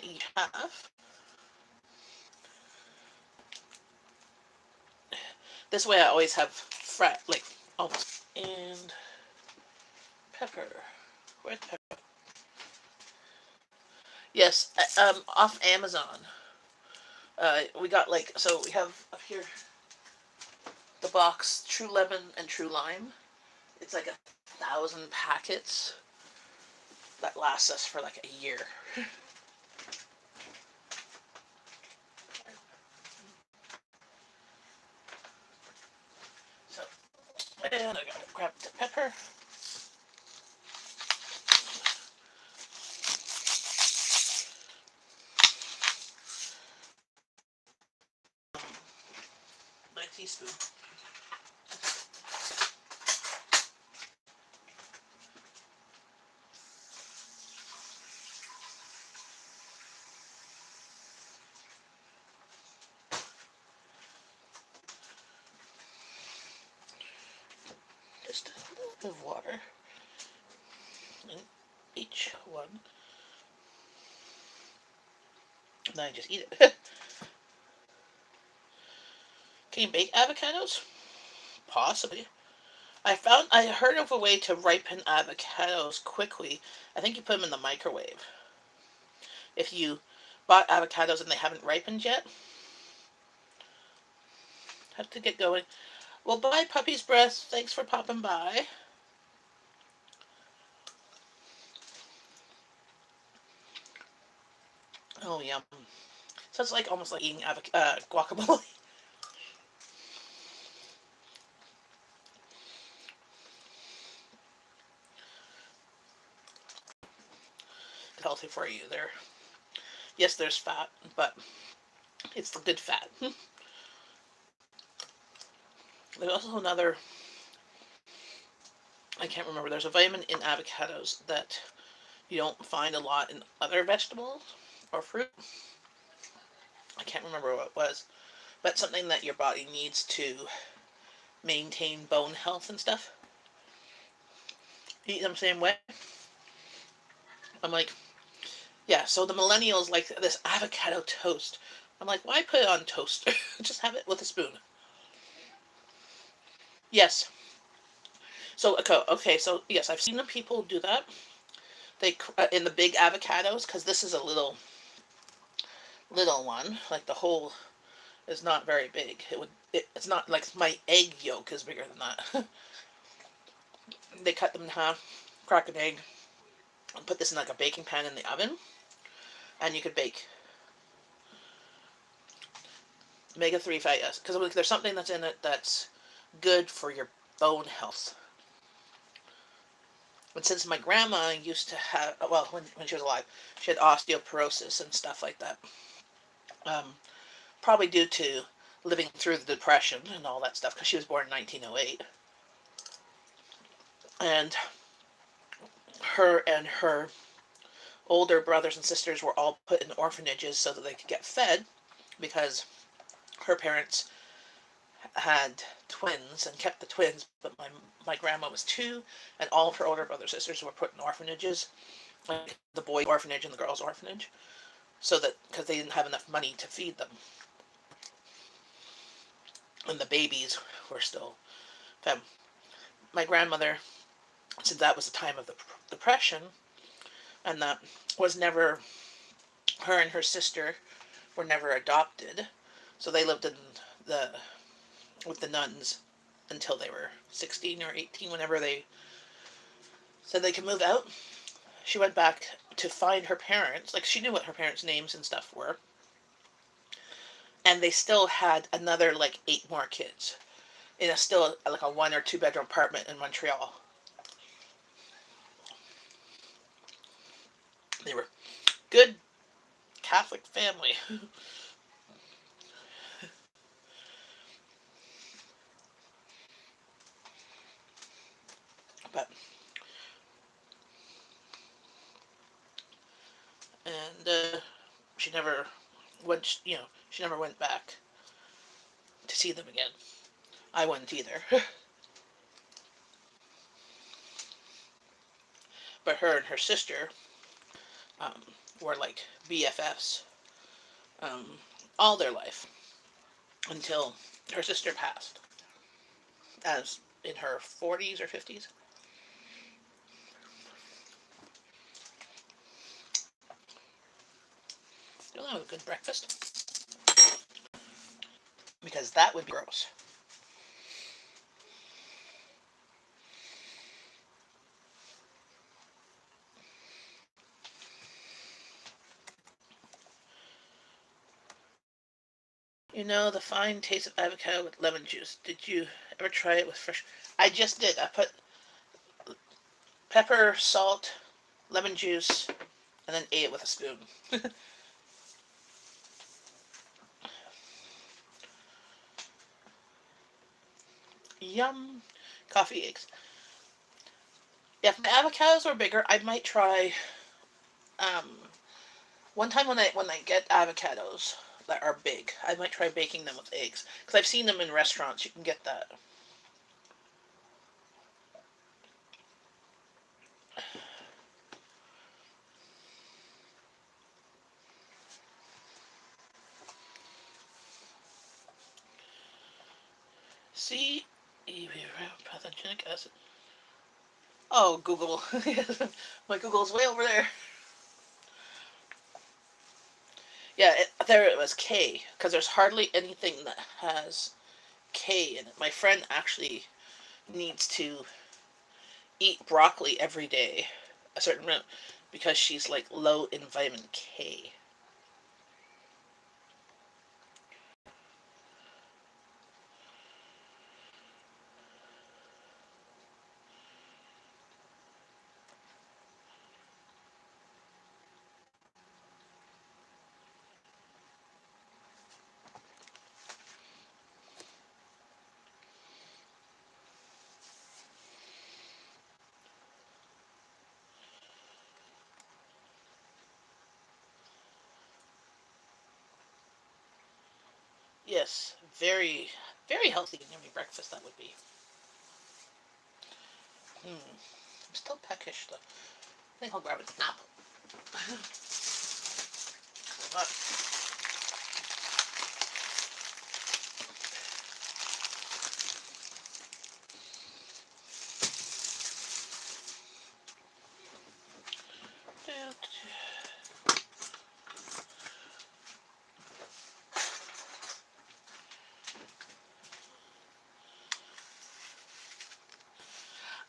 each half. This way I always have like almost. And pepper. Where's pepper? Yes, off Amazon. We got like, so we have up here the box True Lemon and True Lime. It's like 1,000 packets that lasts us for like a year. So, and I gotta grab the pepper. My teaspoon. Just a little bit of water in each one. And then I just eat it. Can you bake avocados? Possibly. I heard of a way to ripen avocados quickly. I think you put them in the microwave. If you bought avocados and they haven't ripened yet, have to get going. Well, bye, Puppy's Breath. Thanks for popping by. Oh, yum. So it's like almost like eating guacamole. Healthy for you there. Yes, there's fat, but it's the good fat. There's also another, I can't remember, there's a vitamin in avocados that you don't find a lot in other vegetables or fruit. I can't remember what it was, but something that your body needs to maintain bone health and stuff. Eat them same way. I'm like, yeah, so the millennials like this avocado toast. I'm like, why put it on toast? Just have it with a spoon. Yes. So, okay, so yes, I've seen the people do that. They in the big avocados, because this is a little one. Like the whole is not very big. It's not like my egg yolk is bigger than that. They cut them in half, crack an egg, and put this in like a baking pan in the oven, and you could bake omega-3 fatty acids, because there's something that's in it that's good for your bone health. But since my grandma used to have, well, when she was alive, she had osteoporosis and stuff like that. Probably due to living through the Depression and all that stuff, because she was born in 1908. And her older brothers and sisters were all put in orphanages so that they could get fed, because her parents had twins and kept the twins, but my grandma was two, and all of her older brothers and sisters were put in orphanages, like the boys' orphanage and the girls' orphanage, so that because they didn't have enough money to feed them, and the babies were still fed. My grandmother said that was the time of the Depression, and that was never, her and her sister were never adopted, so they lived in the with the nuns until they were 16 or 18, whenever they said they could move out. She went back to find her parents, like she knew what her parents' names and stuff were, and they still had another like 8 more kids in a still like a 1 or 2 bedroom apartment in Montreal. They were good Catholic family. But and she never went, she never went back to see them again. I wouldn't either. But her and her sister um, were like BFFs um, all their life until her sister passed, as in her 40s or 50s. You'll have a good breakfast, because that would be gross. You know the fine taste of avocado with lemon juice. Did you ever try it with fresh? I just did. I put pepper, salt, lemon juice, and then ate it with a spoon. Yum. Coffee eggs. If my avocados were bigger, I might try. Um, One time when I get avocados that are big, I might try baking them with eggs, because I've seen them in restaurants. You can get that. See, pathogenic acid. Oh, Google. My Google's way over there. Yeah, there it was, K, because there's hardly anything that has K in it. My friend actually needs to eat broccoli every day, a certain amount, because she's like low in vitamin K. Yes, very, very healthy and yummy breakfast that would be. I'm still peckish though. I think I'll grab an apple. But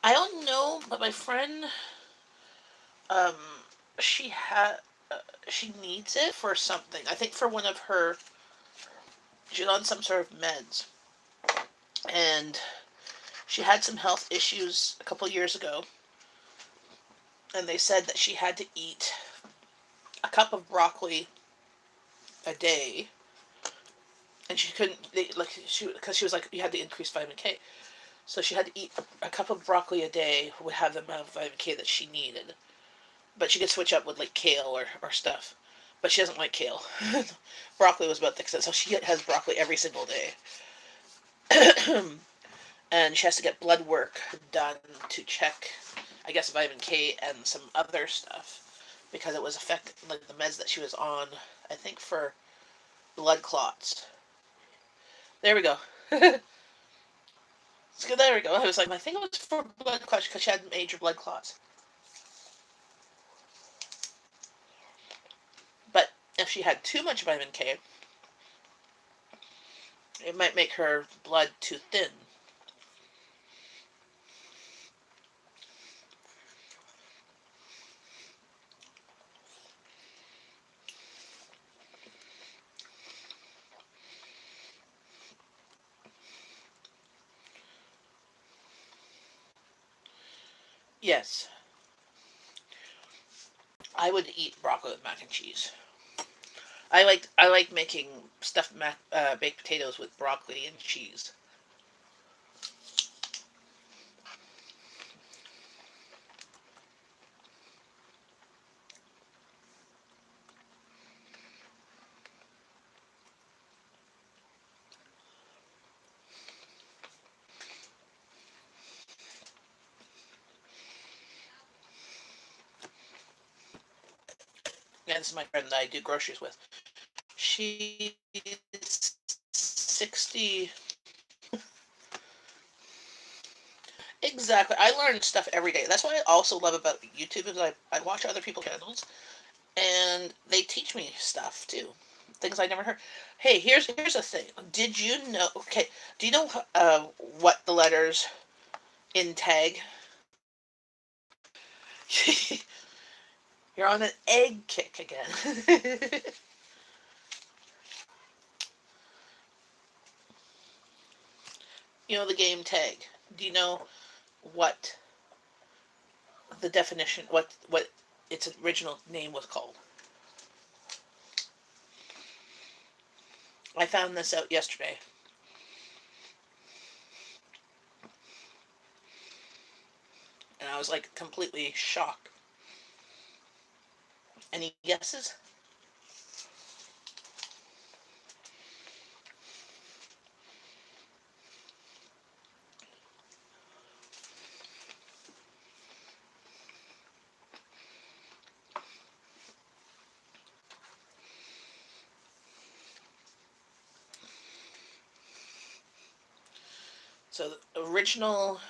I don't know, but my friend, um, she had, she needs it for something. I think for one of her, she's on some sort of meds, and she had some health issues a couple years ago, and they said that she had to eat a cup of broccoli a day, and she couldn't, because she was like, you had to increase vitamin K, so she had to eat a cup of broccoli a day would have the amount of vitamin K that she needed. but she could switch up with like kale or stuff. But she doesn't like kale. Broccoli was about thick, so she has broccoli every single day. And she has to get blood work done to check, I guess, vitamin K and some other stuff because it was affecting like the meds that she was on. I think for blood clots. There we go. So there we go. I was like, I think it was for blood clots because she had major blood clots. But if she had too much vitamin K, it might make her blood too thin. Yes, I would eat broccoli with mac and cheese. I like making stuffed baked potatoes with broccoli and cheese. And this is my friend that I do groceries with. She's 60. Exactly. I learn stuff every day. That's what I also love about YouTube is I watch other people's channels and they teach me stuff too. Things I never heard. Hey, here's a thing. Did you know? Okay, do you know what the letters in tag? You're on an egg kick again. You know the game tag. Do you know what the definition? What its original name was called? I found this out yesterday. And I was like completely shocked. Any guesses? So the original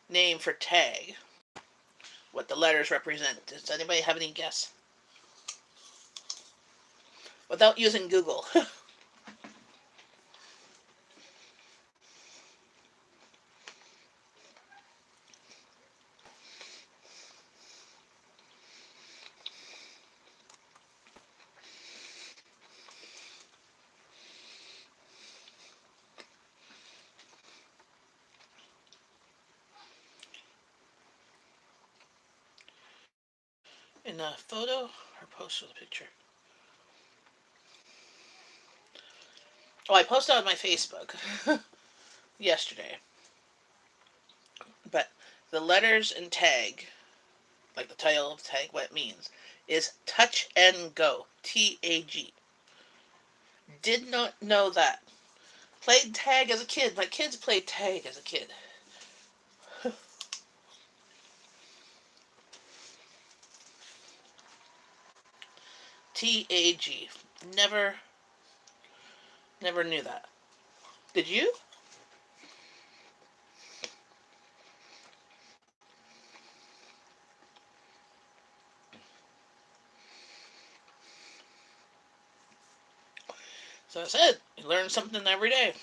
name for tag, what the letters represent. Does anybody have any guess? Without using Google. In a photo or post with a picture? Oh, I posted on my Facebook yesterday. But the letters in tag, like the title of tag, what it means, is touch and go. TAG. Did not know that. Played tag as a kid. My kids played tag as a kid. TAG. Never, never knew that. Did you? So I said, you learn something every day.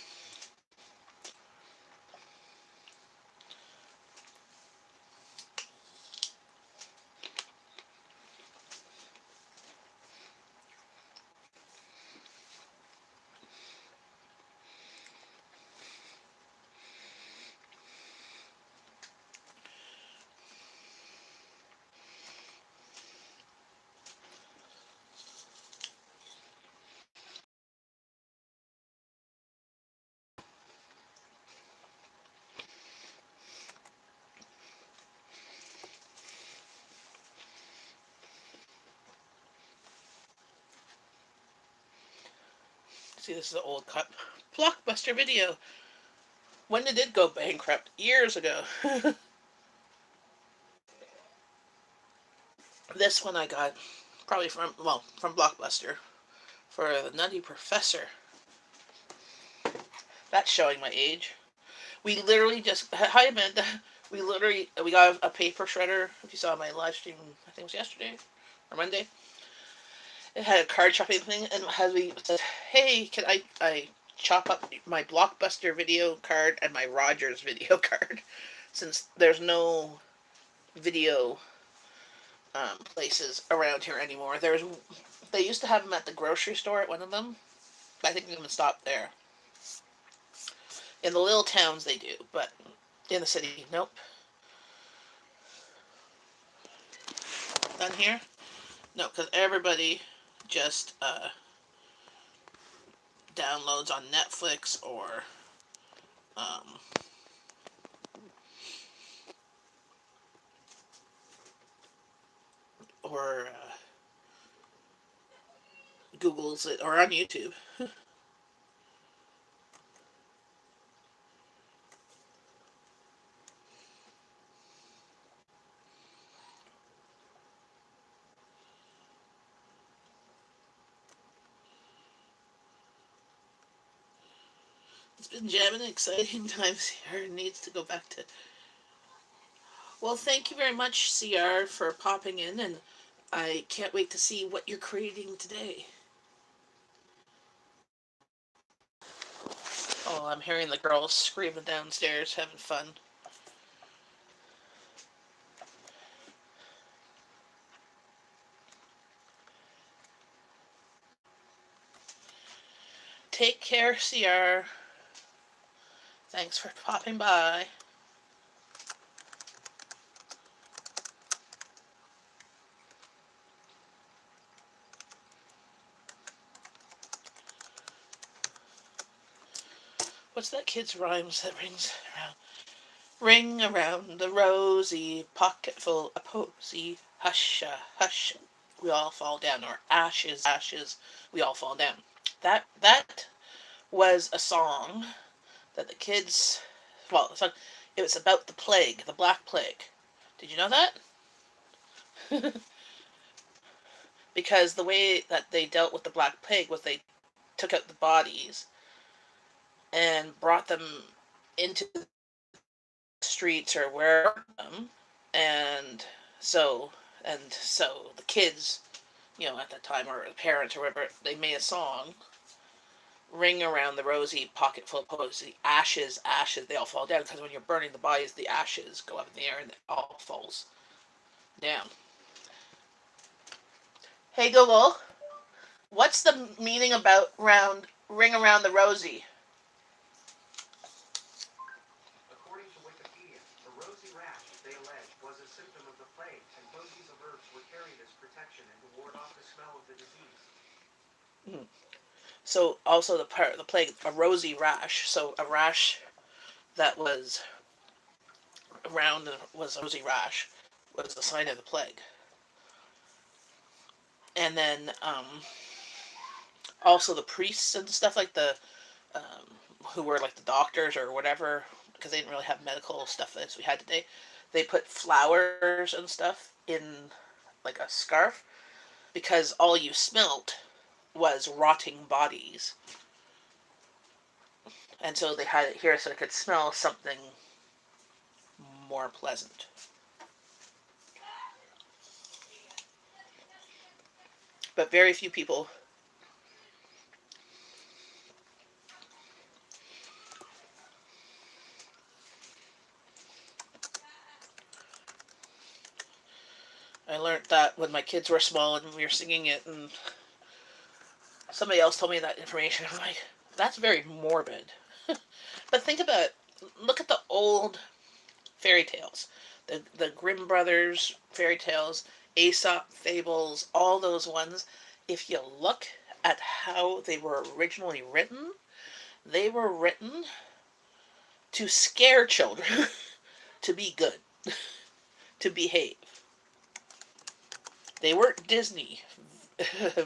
See, this is an old cut. Blockbuster Video. When did it go bankrupt? Years ago. This one I got probably from Blockbuster for The Nutty Professor. That's showing my age. We literally just, hi Amanda, we got a paper shredder. If you saw my live stream, I think it was yesterday or Monday. It had a card chopping thing, and we said, hey, can I chop up my Blockbuster video card and my Rogers video card, since there's no video places around here anymore. They used to have them at the grocery store at one of them, but I think they're gonna stop there. In the little towns they do, but in the city, nope. Done here? No, because everybody just downloads on Netflix or Googles it, or on YouTube. It's been jamming, exciting times here. It needs to go back to. Well, thank you very much, CR, for popping in, and I can't wait to see what you're creating today. Oh, I'm hearing the girls screaming downstairs, having fun. Take care, CR. Thanks for popping by. What's that kid's rhymes that rings around? Ring around the rosy, pocket full of posy, hush, hush, we all fall down, or ashes, ashes, we all fall down. That was a song that the kids, well, it was about the plague, the Black Plague. Did you know that? Because the way that they dealt with the Black Plague was they took out the bodies and brought them into the streets or wherever, and so the kids, at that time, or the parents or whatever, they made a song, ring around the rosy, pocket full of posy, ashes, ashes, they all fall down, because when you're burning the bodies, the ashes go up in the air and it all falls down. Hey Google, what's the meaning about ring around the rosy? According to Wikipedia, the rosy rash, they allege, was a symptom of the plague, and posies of herbs were carried as protection and to ward off the smell of the disease. So also the plague, a rosy rash, so a rash that was around was a rosy rash, was the sign of the plague. And then also the priests and stuff, like the who were like the doctors or whatever, because they didn't really have medical stuff as we had today, they put flowers and stuff in like a scarf, because all you smelt was rotting bodies, and so they had it here so it could smell something more pleasant. But very few people I learned that when my kids were small and we were singing it, and somebody else told me that information. I'm like, that's very morbid. But think about it. Look at the old fairy tales. The Grimm Brothers fairy tales, Aesop fables, all those ones. If you look at how they were originally written, they were written to scare children to be good, to behave. They weren't Disney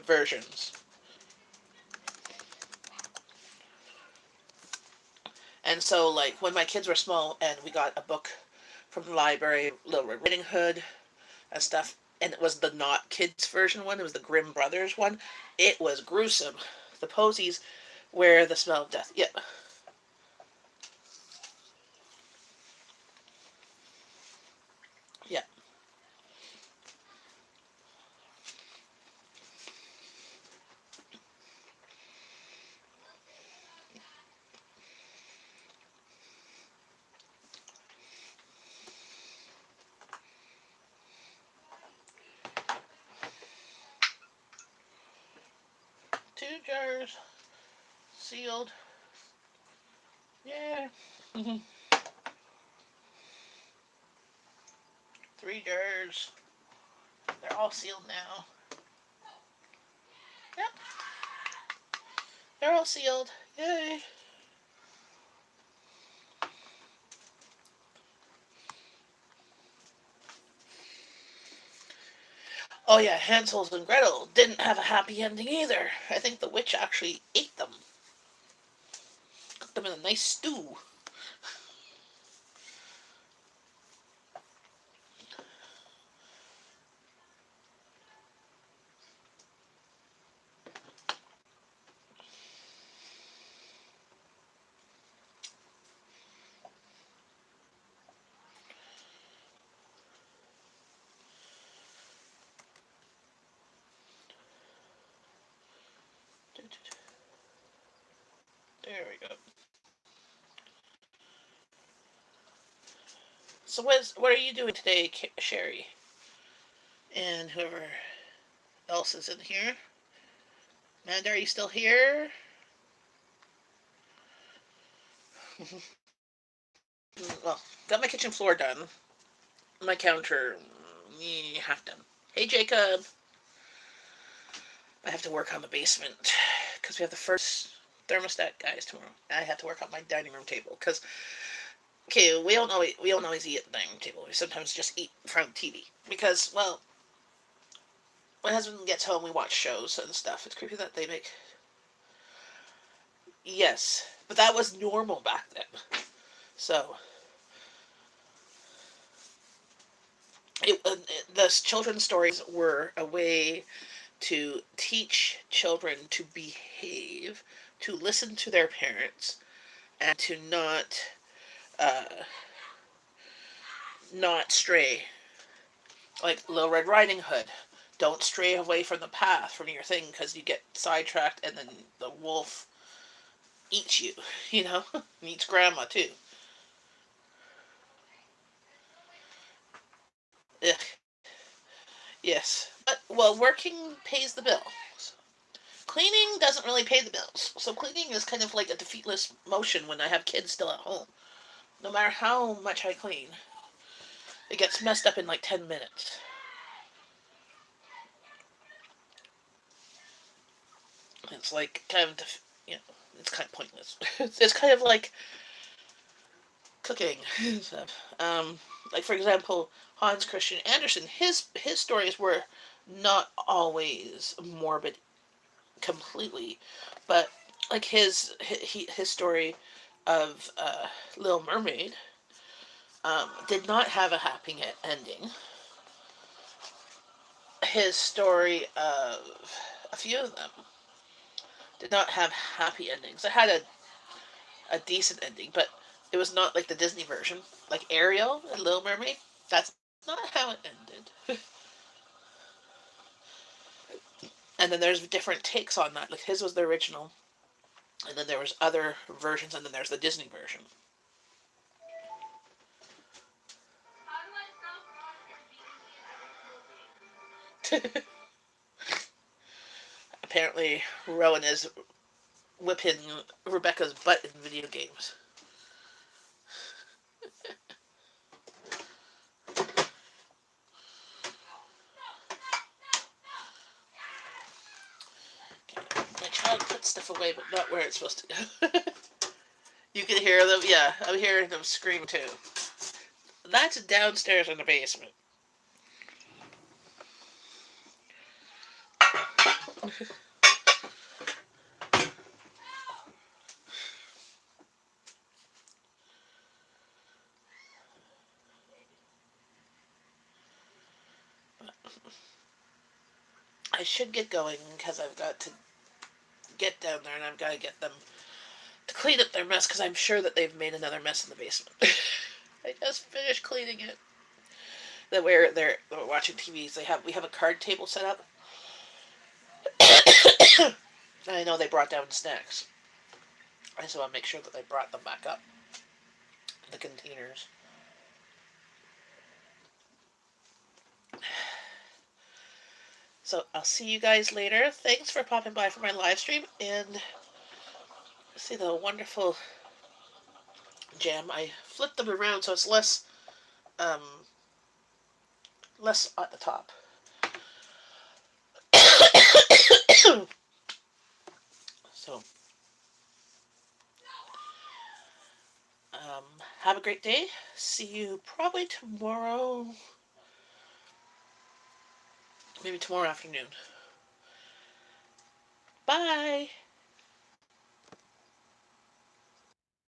versions. And so, like, when my kids were small and we got a book from the library, Little Red Riding Hood and stuff, and it was the not kids version one, it was the Grimm Brothers one, it was gruesome. The posies were the smell of death. Yep. Yep. Two jars sealed. Yeah. Three jars. They're all sealed now. Yep. They're all sealed. Yay. Oh yeah, Hansel and Gretel didn't have a happy ending either. I think the witch actually ate them. Cooked them in a nice stew. There we go. So what are you doing today, Sherry? And whoever else is in here. Amanda, are you still here? Well, got my kitchen floor done. My counter, half done. Hey, Jacob. I have to work on the basement because we have the first thermostat guys tomorrow. I have to work on my dining room table because okay, we don't always eat at the dining room table. We sometimes just eat in front of the TV because well, my husband gets home, we watch shows and stuff. It's creepy that they make. Yes, but that was normal back then. So the children's stories were a way to teach children to behave, to listen to their parents, and to uh, not stray. Like Little Red Riding Hood. Don't stray away from the path from your thing because you get sidetracked and then the wolf eats you, you know? Eats grandma too. Ugh. Yes. But, well, working pays the bills. Cleaning doesn't really pay the bills. So cleaning is kind of like a defeatless motion when I have kids still at home. No matter how much I clean, it gets messed up in like 10 minutes. It's like kind of, you know, it's kind of pointless. It's kind of like cooking. So, like for example, Hans Christian Andersen, his stories were not always morbid completely, but like his story of Little Mermaid did not have a happy ending. His story of a few of them did not have happy endings. It had a decent ending, but it was not like the Disney version. Like Ariel and Little Mermaid, that's not how it ended. And then there's different takes on that. Like his was the original, and then there was other versions, and then there's the Disney version. Apparently, Rowan is whipping Rebecca's butt in video games. My child put stuff away, but not where it's supposed to go. You can hear them. Yeah, I'm hearing them scream too. That's downstairs in the basement. I should get going because I've got to get down there and I've got to get them to clean up their mess because I'm sure that they've made another mess in the basement. I just finished cleaning it. Where they're watching TVs, we have a card table set up. I know they brought down snacks. I just want to make sure that they brought them back up. The containers. So I'll see you guys later. Thanks for popping by for my live stream and see the wonderful jam. I flipped them around so it's less at the top. So have a great day. See you probably tomorrow. Maybe tomorrow afternoon. Bye.